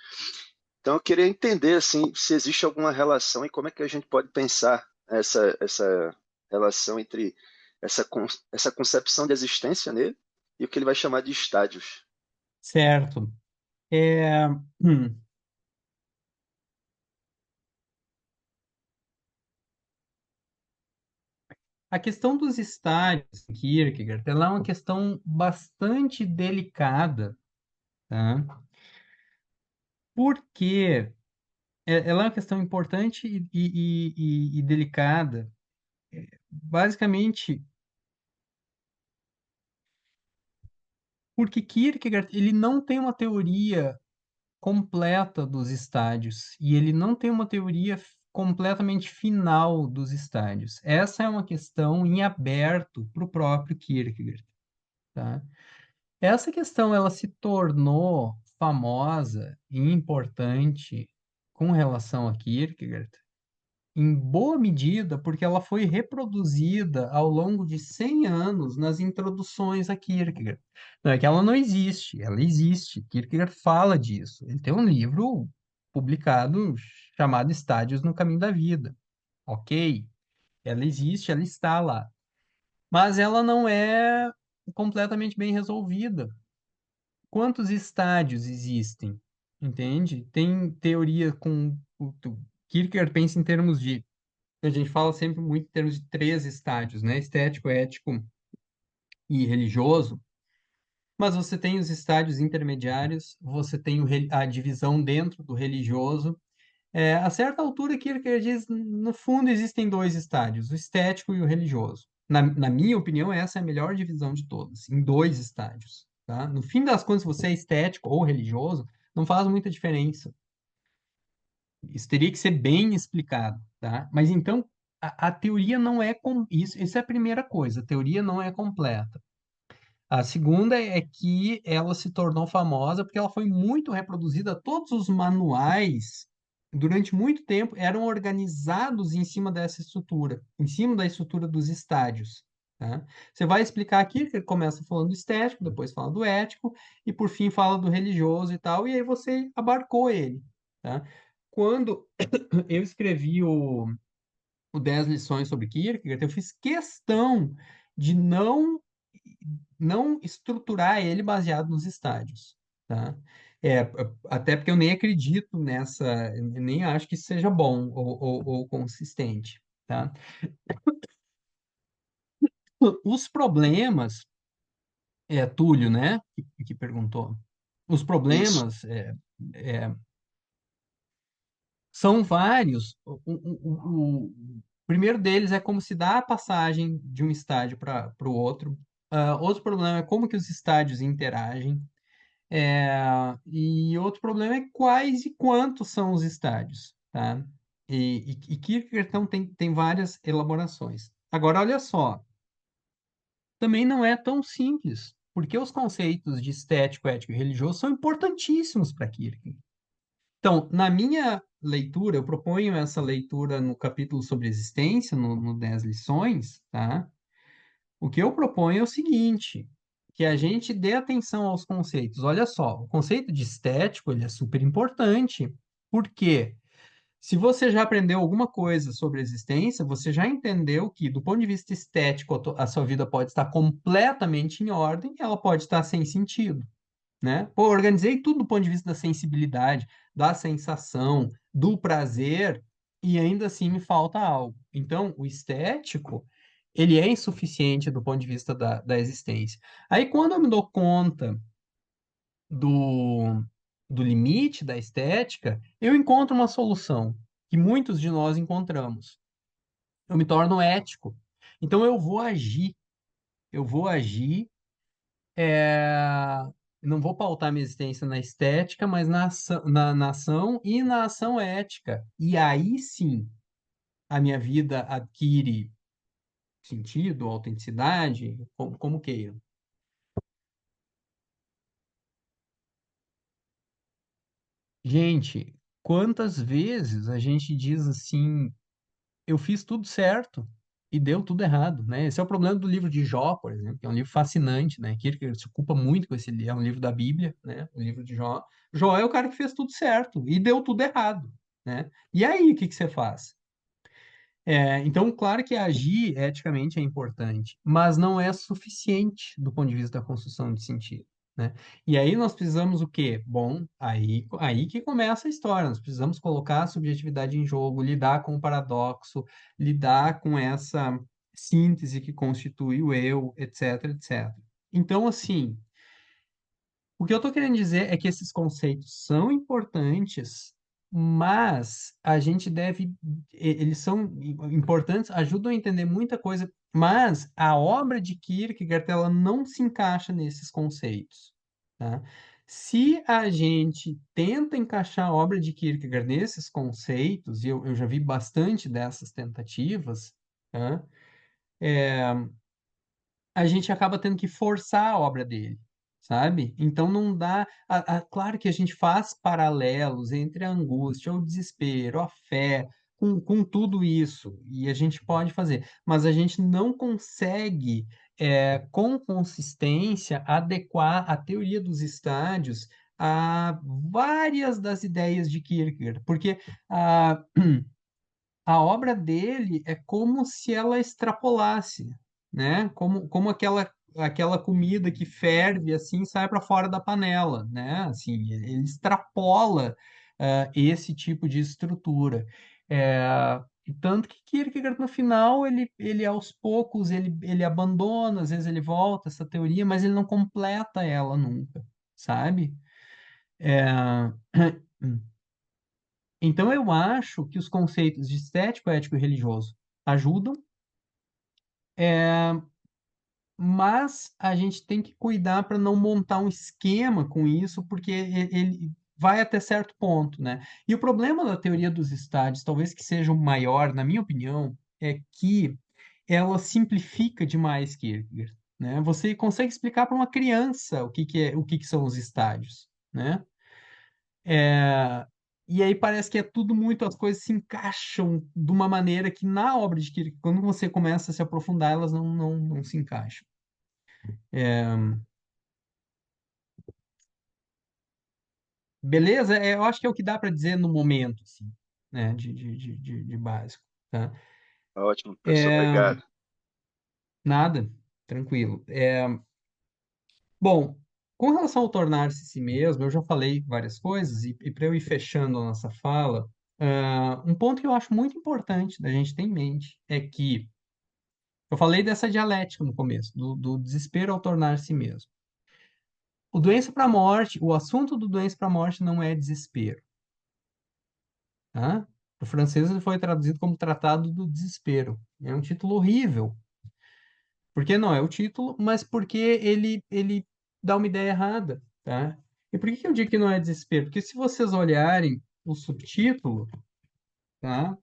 Então eu queria entender assim se existe alguma relação e como é que a gente pode pensar essa relação entre essa concepção de existência nele e o que ele vai chamar de estádios. Certo. É, hum, a questão dos estádios, em Kierkegaard, ela é uma questão bastante delicada, tá? Porque ela é uma questão importante e delicada, basicamente porque Kierkegaard ele não tem uma teoria completa dos estádios e ele não tem uma teoria completamente final dos estádios. Essa é uma questão em aberto para o próprio Kierkegaard, tá? Essa questão ela se tornou famosa e importante com relação a Kierkegaard, em boa medida porque ela foi reproduzida ao longo de 100 anos nas introduções a Kierkegaard. Não é que ela não existe, ela existe. Kierkegaard fala disso. Ele tem um livro publicado chamado Estádios no Caminho da Vida. Ok, ela existe, ela está lá. Mas ela não é completamente bem resolvida. Quantos estádios existem? Entende? Tem teoria com. Kierkegaard pensa em termos de. A gente fala sempre muito em termos de três estádios, né? Estético, ético e religioso. mas você tem os estádios intermediários, você tem a divisão dentro do religioso. A certa altura, Kierkegaard diz, no fundo, existem dois estádios, o estético e o religioso. Na minha opinião, essa é a melhor divisão de todas, em dois estádios, tá? No fim das contas, se você é estético ou religioso, não faz muita diferença. Isso teria que ser bem explicado, tá? Mas então, a teoria não é isso é a primeira coisa, a teoria não é completa. A segunda é que ela se tornou famosa porque ela foi muito reproduzida. Todos os manuais, durante muito tempo, eram organizados em cima dessa estrutura, em cima da estrutura dos estádios, tá? Você vai explicar aqui, que ele começa falando do estético, depois fala do ético, e por fim fala do religioso e tal, e aí você abarcou ele, tá? Quando eu escrevi o 10 lições sobre Kierkegaard, eu fiz questão de não estruturar ele baseado nos estádios, tá? Até porque eu nem acredito nessa, nem acho que seja bom ou consistente, tá? Os problemas, Túlio, né, que perguntou, os Isso. problemas é, são vários. O primeiro deles é como se dá a passagem de um estádio para o outro. Outro problema é como que os estádios interagem. E outro problema é quais e quantos são os estádios, tá? E Kierkegaard então, tem várias elaborações. Agora, olha só, também não é tão simples, porque os conceitos de estético, ético e religioso são importantíssimos para Kierkegaard. Então, na minha leitura, eu proponho essa leitura no capítulo sobre existência, no 10 lições, tá? O que eu proponho é o seguinte, que a gente dê atenção aos conceitos. Olha só, o conceito de estético, ele é super importante. Por quê? Se você já aprendeu alguma coisa sobre a existência, você já entendeu que, do ponto de vista estético, a sua vida pode estar completamente em ordem, ela pode estar sem sentido, né? Pô, organizei tudo do ponto de vista da sensibilidade, da sensação, do prazer, e ainda assim me falta algo. Então, o estético, ele é insuficiente do ponto de vista da existência. Aí, quando eu me dou conta do, do limite da estética, eu encontro uma solução que muitos de nós encontramos. Eu me torno ético. Então, eu vou agir é, não vou pautar minha existência na estética, mas na ação e na ação ética. E aí sim, a minha vida adquire sentido, autenticidade, como queiram. Gente, quantas vezes a gente diz assim, eu fiz tudo certo e deu tudo errado, né? Esse é o problema do livro de Jó, por exemplo, que é um livro fascinante, né? Kierkegaard se ocupa muito com esse livro, é um livro da Bíblia, né? O livro de Jó. Jó é o cara que fez tudo certo e deu tudo errado, né? E aí, o que que você faz? Então, claro que agir eticamente é importante, mas não é suficiente do ponto de vista da construção de sentido, né? E aí nós precisamos o quê? Bom, aí que começa a história. Nós precisamos colocar a subjetividade em jogo, lidar com o paradoxo, lidar com essa síntese que constitui o eu, etc, etc. Então, assim, o que eu estou querendo dizer é que esses conceitos são importantes, mas a gente eles são importantes, ajudam a entender muita coisa, mas a obra de Kierkegaard, ela não se encaixa nesses conceitos, tá? Se a gente tenta encaixar a obra de Kierkegaard nesses conceitos, e eu já vi bastante dessas tentativas, tá? A gente acaba tendo que forçar a obra dele, sabe? Então não dá. Claro que a gente faz paralelos entre a angústia, o desespero, a fé, com tudo isso, e a gente pode fazer, mas a gente não consegue, com consistência, adequar a teoria dos estádios a várias das ideias de Kierkegaard, porque a obra dele é como se ela extrapolasse, né? Como aquela comida que ferve assim sai para fora da panela, né? Assim, ele extrapola esse tipo de estrutura. Tanto que Kierkegaard, no final, ele aos poucos, ele abandona, às vezes ele volta essa teoria, mas ele não completa ela nunca, sabe? É, Então, eu acho que os conceitos de estético, ético e religioso ajudam, mas a gente tem que cuidar para não montar um esquema com isso, porque ele vai até certo ponto, né? E o problema da teoria dos estádios, talvez que seja o maior, na minha opinião, é que ela simplifica demais Kierkegaard, né? Você consegue explicar para uma criança o que que são os estádios, né? É, E aí parece que é tudo muito, as coisas se encaixam de uma maneira que na obra de Kierkegaard, quando você começa a se aprofundar, elas não se encaixam. É, Beleza? Eu acho que é o que dá para dizer no momento, assim, né? De básico, tá? Ótimo, professor, É, obrigado. Nada, tranquilo. Bom, com relação ao tornar-se si mesmo, eu já falei várias coisas, e para eu ir fechando a nossa fala, um ponto que eu acho muito importante da gente ter em mente é que eu falei dessa dialética no começo, do desespero ao tornar-se mesmo. O doença para a morte, o assunto do doença para a morte não é desespero, tá? O francês ele foi traduzido como Tratado do Desespero. É um título horrível. Por que não é o título, mas porque ele dá uma ideia errada, tá? E por que que eu digo que não é desespero? Porque se vocês olharem o subtítulo, tá?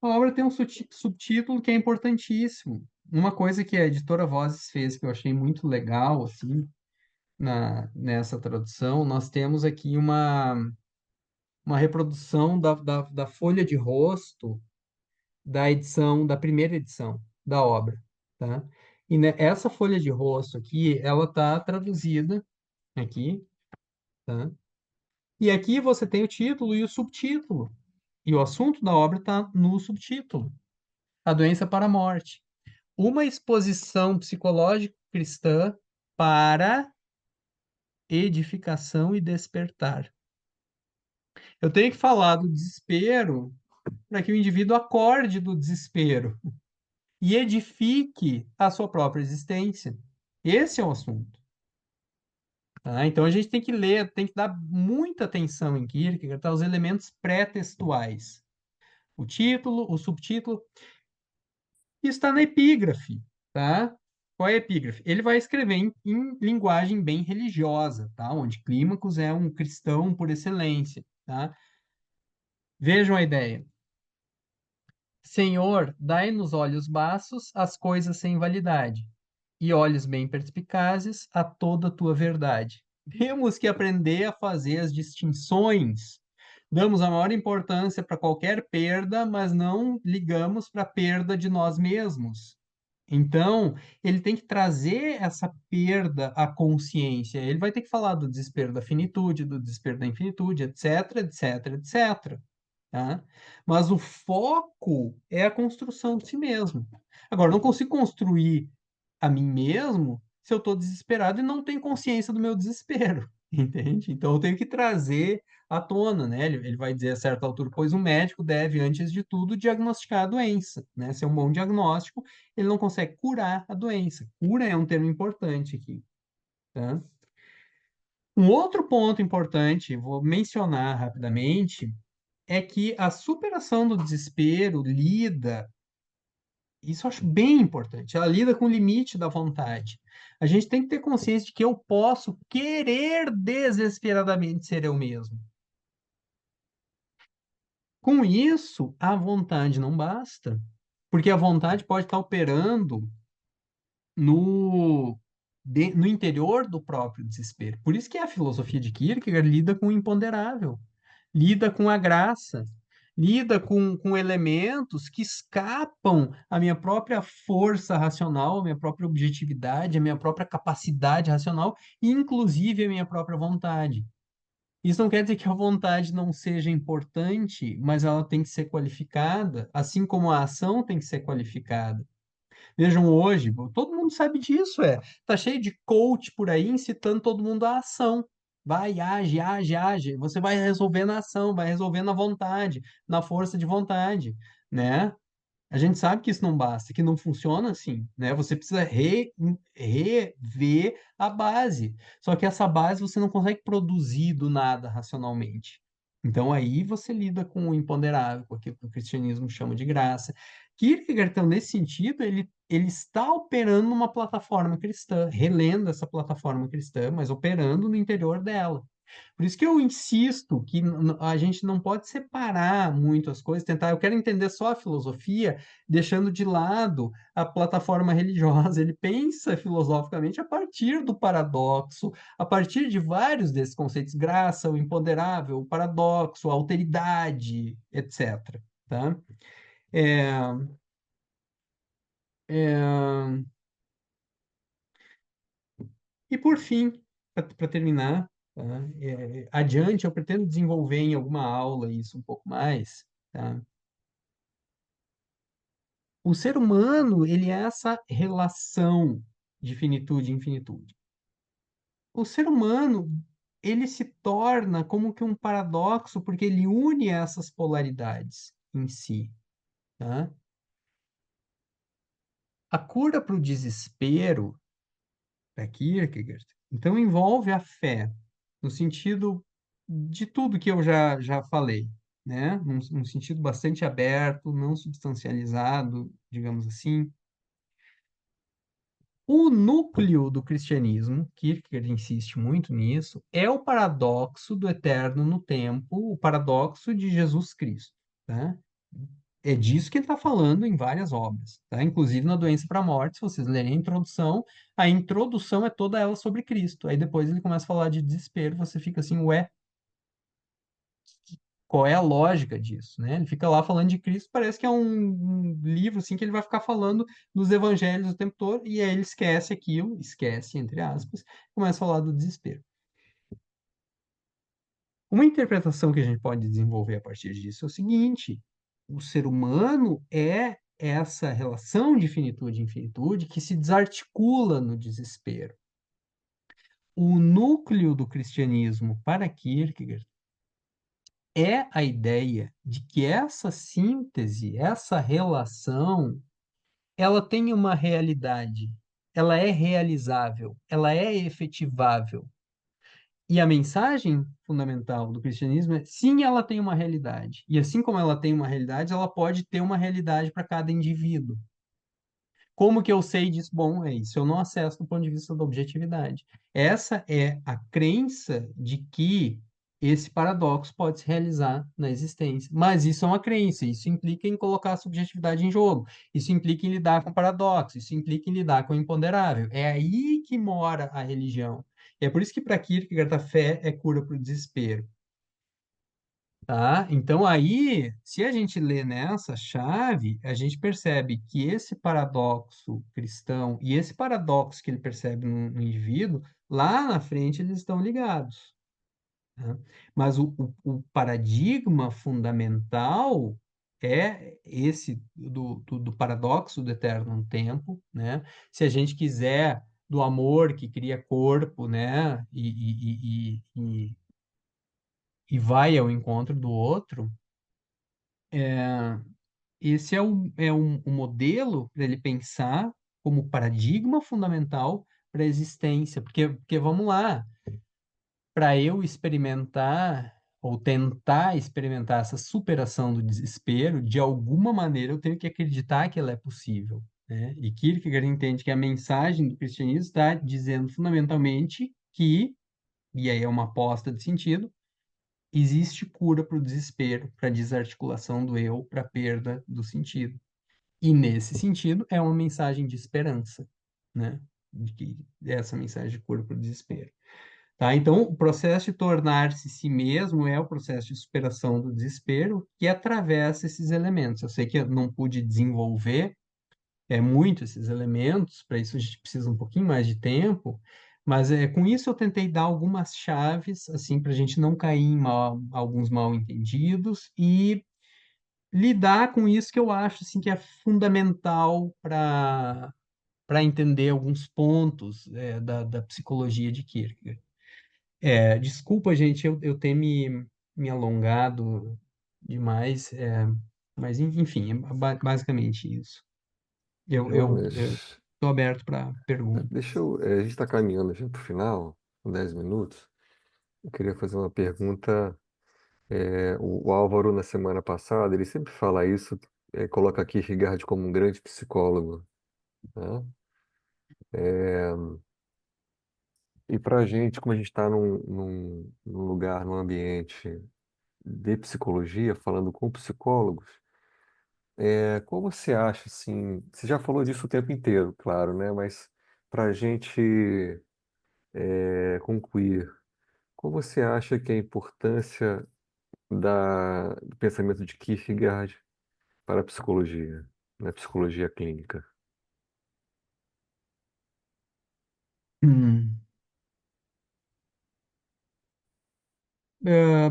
A obra tem um subtítulo que é importantíssimo. Uma coisa que a editora Vozes fez que eu achei muito legal, assim, nessa tradução, nós temos aqui uma reprodução da folha de rosto da primeira edição da obra, tá? E essa folha de rosto aqui, ela tá traduzida aqui, tá? E aqui você tem o título e o subtítulo. E o assunto da obra está no subtítulo: A Doença para a Morte. Uma exposição psicológica cristã para edificação e despertar. Eu tenho que falar do desespero para que o indivíduo acorde do desespero e edifique a sua própria existência. Esse é o assunto. Tá? Então a gente tem que ler, tem que dar muita atenção em Kierkegaard aos elementos pré-textuais. O título, o subtítulo, está na epígrafe, tá? Qual é a epígrafe? Ele vai escrever em linguagem bem religiosa, tá? Onde Clímacos é um cristão por excelência, tá? Vejam a ideia. Senhor, dai-nos olhos baços as coisas sem validade, e olhos bem perspicazes a toda a tua verdade. Temos que aprender a fazer as distinções. Damos a maior importância para qualquer perda, mas não ligamos para a perda de nós mesmos. Então, ele tem que trazer essa perda à consciência. Ele vai ter que falar do desespero da finitude, do desespero da infinitude, etc, etc, etc. Tá? Mas o foco é a construção de si mesmo. Agora, eu não consigo construir a mim mesmo se eu estou desesperado e não tenho consciência do meu desespero, entende? Então, eu tenho que trazer à tona, né? Ele vai dizer a certa altura, pois o médico deve, antes de tudo, diagnosticar a doença, né? Se é um bom diagnóstico, ele não consegue curar a doença. Cura é um termo importante aqui, tá? Um outro ponto importante, vou mencionar rapidamente, é que a superação do desespero lida, isso eu acho bem importante, ela lida com o limite da vontade. A gente tem que ter consciência de que eu posso querer desesperadamente ser eu mesmo. Com isso, a vontade não basta, porque a vontade pode estar operando no, no interior do próprio desespero. Por isso que a filosofia de Kierkegaard lida com o imponderável, lida com a graça, lida com elementos que escapam à minha própria força racional, à minha própria objetividade, à minha própria capacidade racional, e inclusive à minha própria vontade. Isso não quer dizer que a vontade não seja importante, mas ela tem que ser qualificada, assim como a ação tem que ser qualificada. Vejam hoje, todo mundo sabe disso, tá cheio de coach por aí incitando todo mundo à ação. Vai, age, age, age. Você vai resolver na ação, vai resolver na vontade, na força de vontade, né? A gente sabe que isso não basta, que não funciona assim, né? Você precisa rever a base. Só que essa base você não consegue produzir do nada racionalmente. Então aí você lida com o imponderável, com aquilo que o cristianismo chama de graça. Kierkegaard, então, nesse sentido, ele está operando numa plataforma cristã, relendo essa plataforma cristã, mas operando no interior dela. Por isso que eu insisto que a gente não pode separar muito as coisas, tentar, eu quero entender só a filosofia, deixando de lado a plataforma religiosa. Ele pensa filosoficamente a partir do paradoxo, a partir de vários desses conceitos, graça, o imponderável, o paradoxo, a alteridade, etc. Tá? É, é, e por fim, para terminar, tá? Adiante, eu pretendo desenvolver em alguma aula isso um pouco mais, tá? O ser humano, ele é essa relação de finitude e infinitude. O ser humano, ele se torna como que um paradoxo, porque ele une essas polaridades em si, tá? A cura para o desespero, para Kierkegaard, então envolve a fé, no sentido de tudo que eu já falei, né? Num sentido bastante aberto, não substancializado, digamos assim. O núcleo do cristianismo, Kierkegaard insiste muito nisso, é o paradoxo do eterno no tempo, o paradoxo de Jesus Cristo, tá? É disso que ele está falando em várias obras, tá? Inclusive na Doença para a Morte, se vocês lerem a introdução é toda ela sobre Cristo. Aí depois ele começa a falar de desespero, você fica assim, ué, qual é a lógica disso, né? Ele fica lá falando de Cristo, parece que é um livro assim que ele vai ficar falando dos evangelhos o tempo todo e aí ele esquece aquilo, esquece entre aspas, começa a falar do desespero. Uma interpretação que a gente pode desenvolver a partir disso é o seguinte: o ser humano é essa relação de finitude e infinitude que se desarticula no desespero. O núcleo do cristianismo para Kierkegaard é a ideia de que essa síntese, essa relação, ela tem uma realidade, ela é realizável, ela é efetivável. E a mensagem fundamental do cristianismo é, sim, ela tem uma realidade. E assim como ela tem uma realidade, ela pode ter uma realidade para cada indivíduo. Como que eu sei disso? Bom, é isso. Eu não acesso do ponto de vista da objetividade. Essa é a crença de que esse paradoxo pode se realizar na existência. Mas isso é uma crença. Isso implica em colocar a subjetividade em jogo. Isso implica em lidar com o paradoxo. Isso implica em lidar com o imponderável. É aí que mora a religião. E é por isso que para Kierkegaard a fé é cura para o desespero. Tá? Então, aí, se a gente lê nessa chave, a gente percebe que esse paradoxo cristão e esse paradoxo que ele percebe no indivíduo, lá na frente eles estão ligados. Tá? Mas o paradigma fundamental é esse do paradoxo do eterno no tempo, né? Se a gente quiser do amor que cria corpo, né? E vai ao encontro do outro, esse é um modelo para ele pensar como paradigma fundamental para a existência. Porque vamos lá, para eu experimentar ou tentar experimentar essa superação do desespero, de alguma maneira eu tenho que acreditar que ela é possível, né? E Kierkegaard entende que a mensagem do cristianismo está dizendo fundamentalmente que, e aí é uma aposta de sentido, existe cura para o desespero, para a desarticulação do eu, para a perda do sentido. E nesse sentido, é uma mensagem de esperança, né? De que essa mensagem de cura para o desespero. Tá? Então, o processo de tornar-se si mesmo é o processo de superação do desespero que atravessa esses elementos. Eu sei que eu não pude desenvolver muito esses elementos, para isso a gente precisa um pouquinho mais de tempo, mas com isso eu tentei dar algumas chaves, assim, para a gente não cair em alguns mal-entendidos e lidar com isso que eu acho assim, que é fundamental para entender alguns pontos da psicologia de Kierkegaard. Desculpa, gente, eu ter me alongado demais, mas enfim, é basicamente isso. Eu Jonas, estou aberto para deixa perguntas. eu. A gente está caminhando já para o final, com 10 minutos. Eu queria fazer uma pergunta. O Álvaro, na semana passada, ele sempre fala isso, coloca Kierkegaard como um grande psicólogo, né? E para a gente, como a gente está num lugar, num ambiente de psicologia, falando com psicólogos, qual você acha, assim, você já falou disso o tempo inteiro, claro, né? Mas para a gente concluir, qual você acha que é a importância do pensamento de Kierkegaard para a psicologia, na psicologia clínica? Hum, é,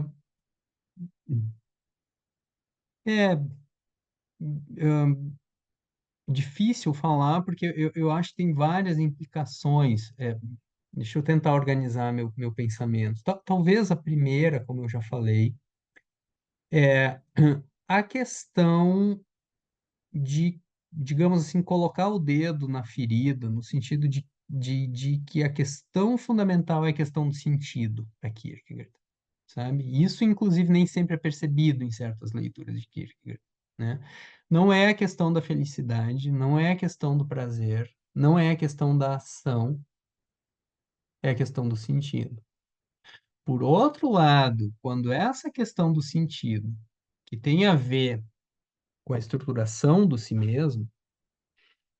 é, difícil falar, porque eu acho que tem várias implicações. Deixa eu tentar organizar meu pensamento. Talvez a primeira, como eu já falei, é a questão de, digamos assim, colocar o dedo na ferida, no sentido de que a questão fundamental é a questão do sentido para Kierkegaard, sabe? Isso, inclusive, nem sempre é percebido em certas leituras de Kierkegaard, né? Não é a questão da felicidade, não é a questão do prazer, não é a questão da ação, é a questão do sentido. Por outro lado, quando essa questão do sentido, que tem a ver com a estruturação do si mesmo,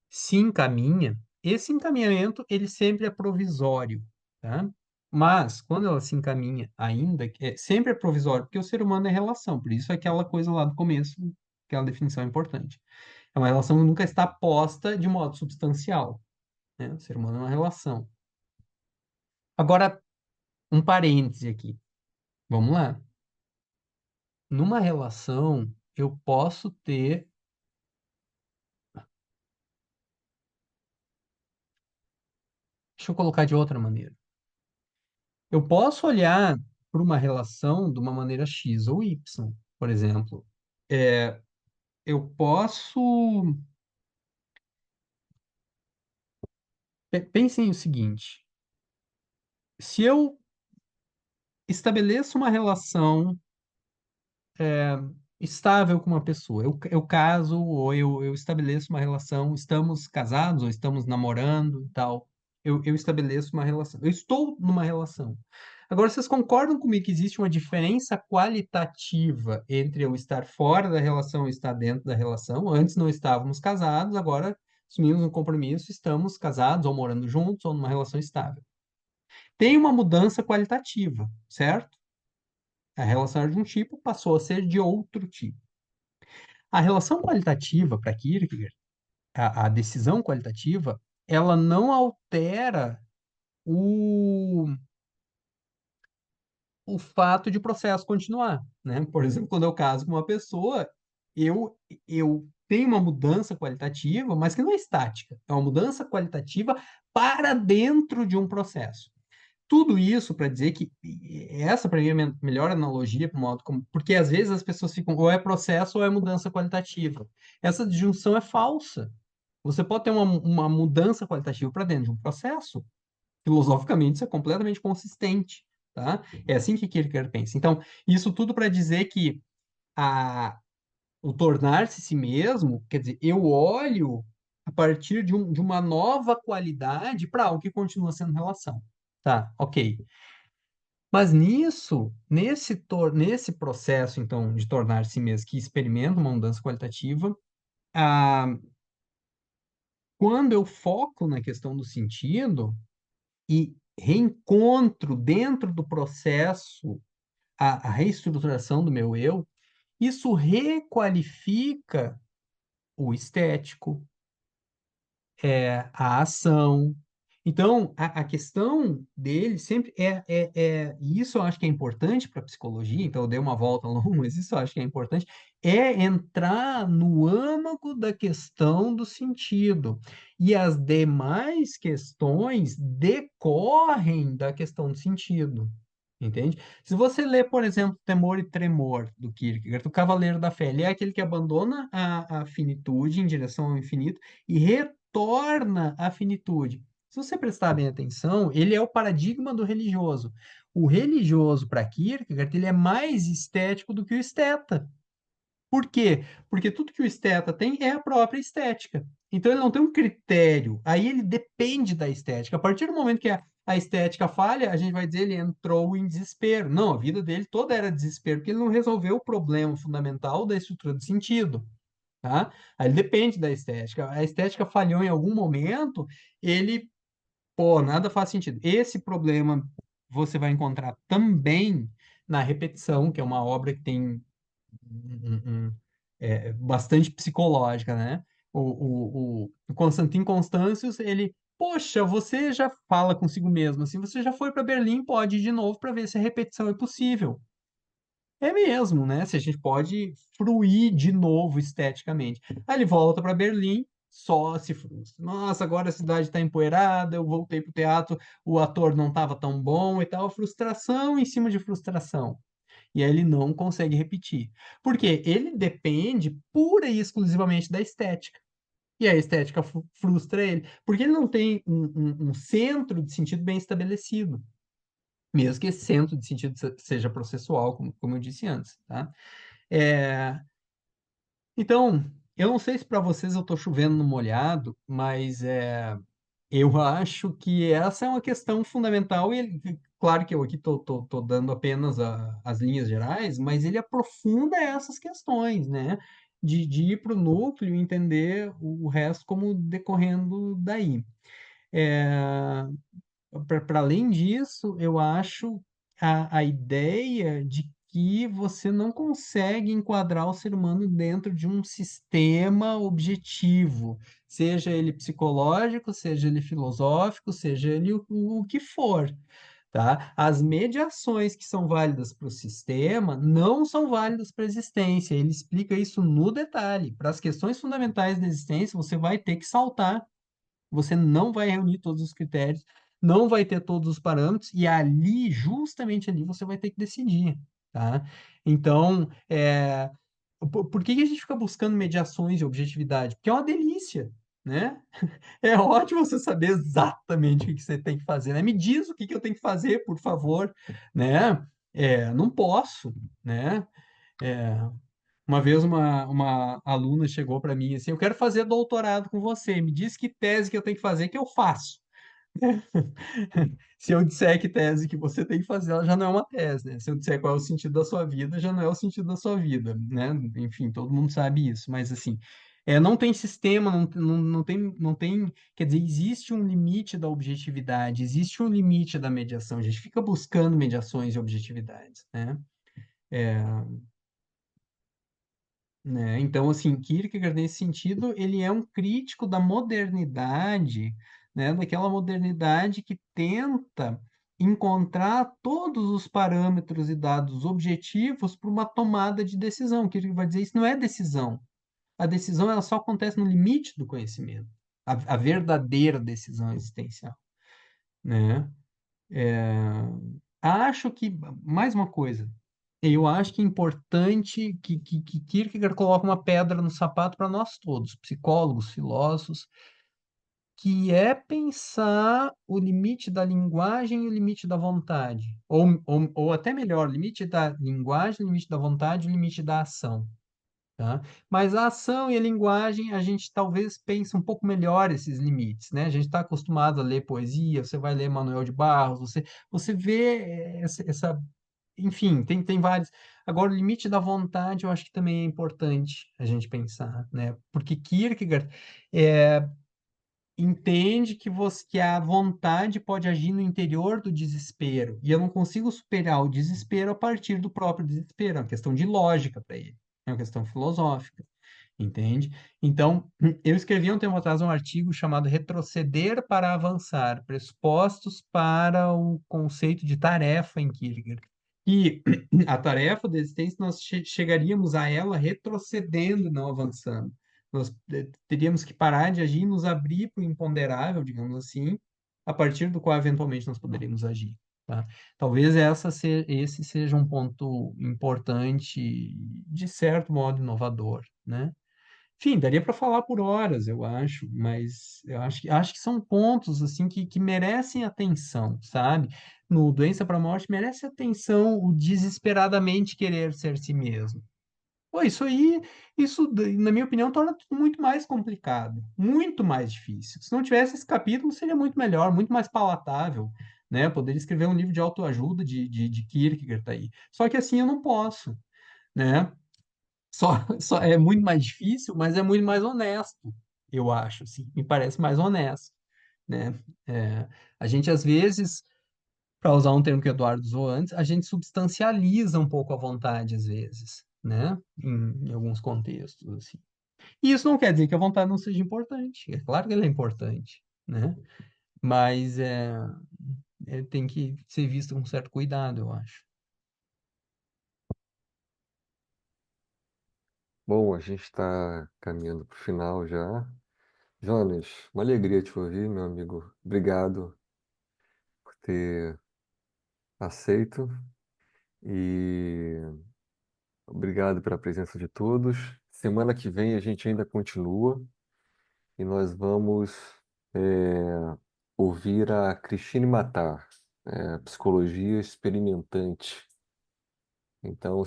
se encaminha, esse encaminhamento ele sempre é provisório, tá? Mas quando ela se encaminha, ainda sempre é provisório, porque o ser humano é relação, por isso é aquela coisa lá do começo, aquela definição é importante. É uma relação que nunca está posta de modo substancial, né? O ser humano é uma relação. Agora, um parêntese aqui. Vamos lá. Numa relação, eu posso ter. Deixa eu colocar de outra maneira. Eu posso olhar para uma relação de uma maneira X ou Y, por exemplo. Eu posso. Pensem o seguinte: se eu estabeleço uma relação estável com uma pessoa, eu caso ou eu estabeleço uma relação, estamos casados ou estamos namorando e tal, eu estabeleço uma relação. Eu estou numa relação. Agora, vocês concordam comigo que existe uma diferença qualitativa entre eu estar fora da relação e estar dentro da relação? Antes não estávamos casados, agora assumimos um compromisso, estamos casados ou morando juntos ou numa relação estável. Tem uma mudança qualitativa, certo? A relação era de um tipo, passou a ser de outro tipo. A relação qualitativa para Kierkegaard, a decisão qualitativa, ela não altera o, o fato de o processo continuar, né? Por exemplo, quando eu caso com uma pessoa, eu tenho uma mudança qualitativa, mas que não é estática. É uma mudança qualitativa para dentro de um processo. Tudo isso para dizer que essa, para mim, é a melhor analogia para o modo como. Porque às vezes as pessoas ficam ou é processo ou é mudança qualitativa. Essa disjunção é falsa. Você pode ter uma mudança qualitativa para dentro de um processo. Filosoficamente, isso é completamente consistente. Tá? É assim que Kierkegaard pensa. Então, isso tudo para dizer que a, o tornar-se si mesmo, quer dizer, eu olho a partir de uma nova qualidade para algo que continua sendo relação. Tá, ok. Mas nesse processo, então, de tornar-se mesmo que experimenta uma mudança qualitativa, ah, quando eu foco na questão do sentido e reencontro dentro do processo a reestruturação do meu eu, isso requalifica o estético, a ação. Então, a questão dele sempre e isso eu acho que é importante para a psicologia, então eu dei uma volta longa, mas isso eu acho que é importante, é entrar no âmago da questão do sentido. E as demais questões decorrem da questão do sentido. Entende? Se você lê, por exemplo, Temor e Tremor, do Kierkegaard, o Cavaleiro da Fé, ele é aquele que abandona a finitude em direção ao infinito e retorna à finitude. Se você prestar bem atenção, ele é o paradigma do religioso. O religioso, para Kierkegaard, ele é mais estético do que o esteta. Por quê? Porque tudo que o esteta tem é a própria estética. Então ele não tem um critério, aí ele depende da estética. A partir do momento que a estética falha, a gente vai dizer ele entrou em desespero. Não, a vida dele toda era desespero, porque ele não resolveu o problema fundamental da estrutura do sentido. Tá? Aí ele depende da estética. A estética falhou em algum momento, ele, pô, nada faz sentido. Esse problema você vai encontrar também na Repetição, que é uma obra que tem bastante psicológica, né? O Constantin Constâncios, ele, poxa, você já fala consigo mesmo, assim, você já foi para Berlim, pode ir de novo para ver se a repetição é possível. É mesmo, né? Se a gente pode fruir de novo esteticamente. Aí ele volta para Berlim, só se frustra. Nossa, agora a cidade está empoeirada, eu voltei para o teatro, o ator não estava tão bom e tal. Frustração em cima de frustração. E aí ele não consegue repetir. Porque ele depende pura e exclusivamente da estética. E a estética frustra ele. Porque ele não tem um centro de sentido bem estabelecido. Mesmo que esse centro de sentido seja processual, como eu disse antes, tá? É, então, eu não sei se para vocês eu estou chovendo no molhado, mas eu acho que essa é uma questão fundamental, e claro que eu aqui tô dando apenas as linhas gerais, mas ele aprofunda essas questões, né? De ir para o núcleo e entender o resto como decorrendo daí. Para além disso, eu acho a ideia de que você não consegue enquadrar o ser humano dentro de um sistema objetivo, seja ele psicológico, seja ele filosófico, seja ele o que for, tá? As mediações que são válidas para o sistema não são válidas para a existência. Ele explica isso no detalhe. Para as questões fundamentais da existência, você vai ter que saltar, você não vai reunir todos os critérios, não vai ter todos os parâmetros, e ali, justamente ali, você vai ter que decidir, tá? Então, por que que a gente fica buscando mediações e objetividade? Porque é uma delícia, né? É ótimo você saber exatamente o que que você tem que fazer, né? Me diz o que que eu tenho que fazer, por favor, né? Não posso, né? É, uma vez uma aluna chegou para mim assim, eu quero fazer doutorado com você, me diz que tese que eu tenho que fazer que eu faço. Se eu disser que tese que você tem que fazer, ela já não é uma tese, né? Se eu disser qual é o sentido da sua vida, já não é o sentido da sua vida, né? Enfim, todo mundo sabe isso, mas assim, não tem sistema, não tem, quer dizer, existe um limite da objetividade, existe um limite da mediação, a gente fica buscando mediações e objetividades, né? É, né? Então, assim, Kierkegaard, nesse sentido, ele é um crítico da modernidade, né? Daquela modernidade que tenta encontrar todos os parâmetros e dados objetivos para uma tomada de decisão. Kierkegaard vai dizer isso não é decisão. A decisão ela só acontece no limite do conhecimento, a verdadeira decisão existencial, né? É, acho que, mais uma coisa, eu acho que é importante que Kierkegaard coloque uma pedra no sapato para nós todos, psicólogos, filósofos, que é pensar o limite da linguagem e o limite da vontade. Ou até melhor, o limite da linguagem, o limite da vontade e o limite da ação. Tá? Mas a ação e a linguagem, a gente talvez pense um pouco melhor esses limites, né? A gente está acostumado a ler poesia, você vai ler Manuel de Barros, você vê enfim, tem vários. Agora, o limite da vontade eu acho que também é importante a gente pensar, né? Porque Kierkegaard entende que a vontade pode agir no interior do desespero, e eu não consigo superar o desespero a partir do próprio desespero, é uma questão de lógica para ele, é uma questão filosófica. entende? Então, eu escrevi há um tempo atrás um artigo chamado Retroceder para Avançar, Pressupostos para o Conceito de Tarefa em Kierkegaard. E a tarefa da existência, nós chegaríamos a ela retrocedendo, não avançando. Nós teríamos que parar de agir e nos abrir para o imponderável, digamos assim, a partir do qual eventualmente nós poderíamos agir. Tá? Talvez esse seja um ponto importante, de certo modo inovador, né? Enfim, daria para falar por horas, eu acho, mas eu acho que são pontos assim que merecem atenção, sabe? No Doença para a Morte merece atenção o desesperadamente querer ser si mesmo. Pô, isso aí, na minha opinião, torna tudo muito mais complicado, muito mais difícil. Se não tivesse esse capítulo, seria muito melhor, muito mais palatável, né? Eu poderia escrever um livro de autoajuda de Kierkegaard tá aí. Só que assim eu não posso, né? Só é muito mais difícil, mas é muito mais honesto, eu acho, assim. Me parece mais honesto, né? É, a gente, às vezes, para usar um termo que o Eduardo usou antes, a gente substancializa um pouco a vontade, às vezes, né? Em alguns contextos, assim. E isso não quer dizer que a vontade não seja importante. É claro que ela é importante, né? Mas tem que ser visto com certo cuidado, eu acho. Bom, a gente está caminhando para o final já. Jonas, uma alegria te ouvir, meu amigo. Obrigado por ter aceito e obrigado pela presença de todos. Semana que vem a gente ainda continua e nós vamos ouvir a Cristine Matar, Psicologia Experimentante. Então,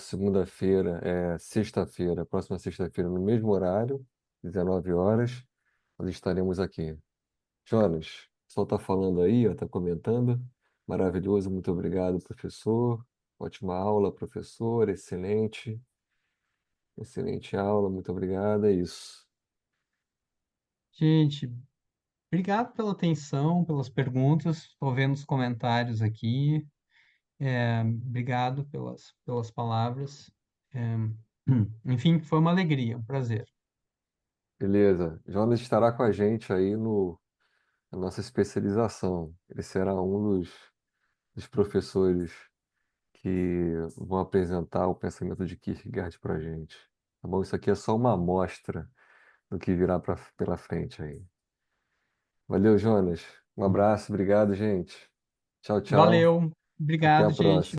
sexta-feira, próxima sexta-feira, no mesmo horário, 19 horas, nós estaremos aqui. Jonas, o pessoal está falando aí, está comentando. Maravilhoso, muito obrigado, professor. Ótima aula, professor. Excelente. Excelente aula, muito obrigado. É isso. Gente, obrigado pela atenção, pelas perguntas. Estou vendo os comentários aqui. Obrigado pelas palavras. É, enfim, foi uma alegria, um prazer. Beleza. Jonas estará com a gente aí na nossa especialização. Ele será um dos professores que vão apresentar o pensamento de Kierkegaard para a gente. Tá bom? Isso aqui é só uma amostra do que virá pela frente aí. Valeu, Jonas. Um abraço, obrigado, gente. Tchau, tchau. Valeu, Até a obrigado, gente. próxima.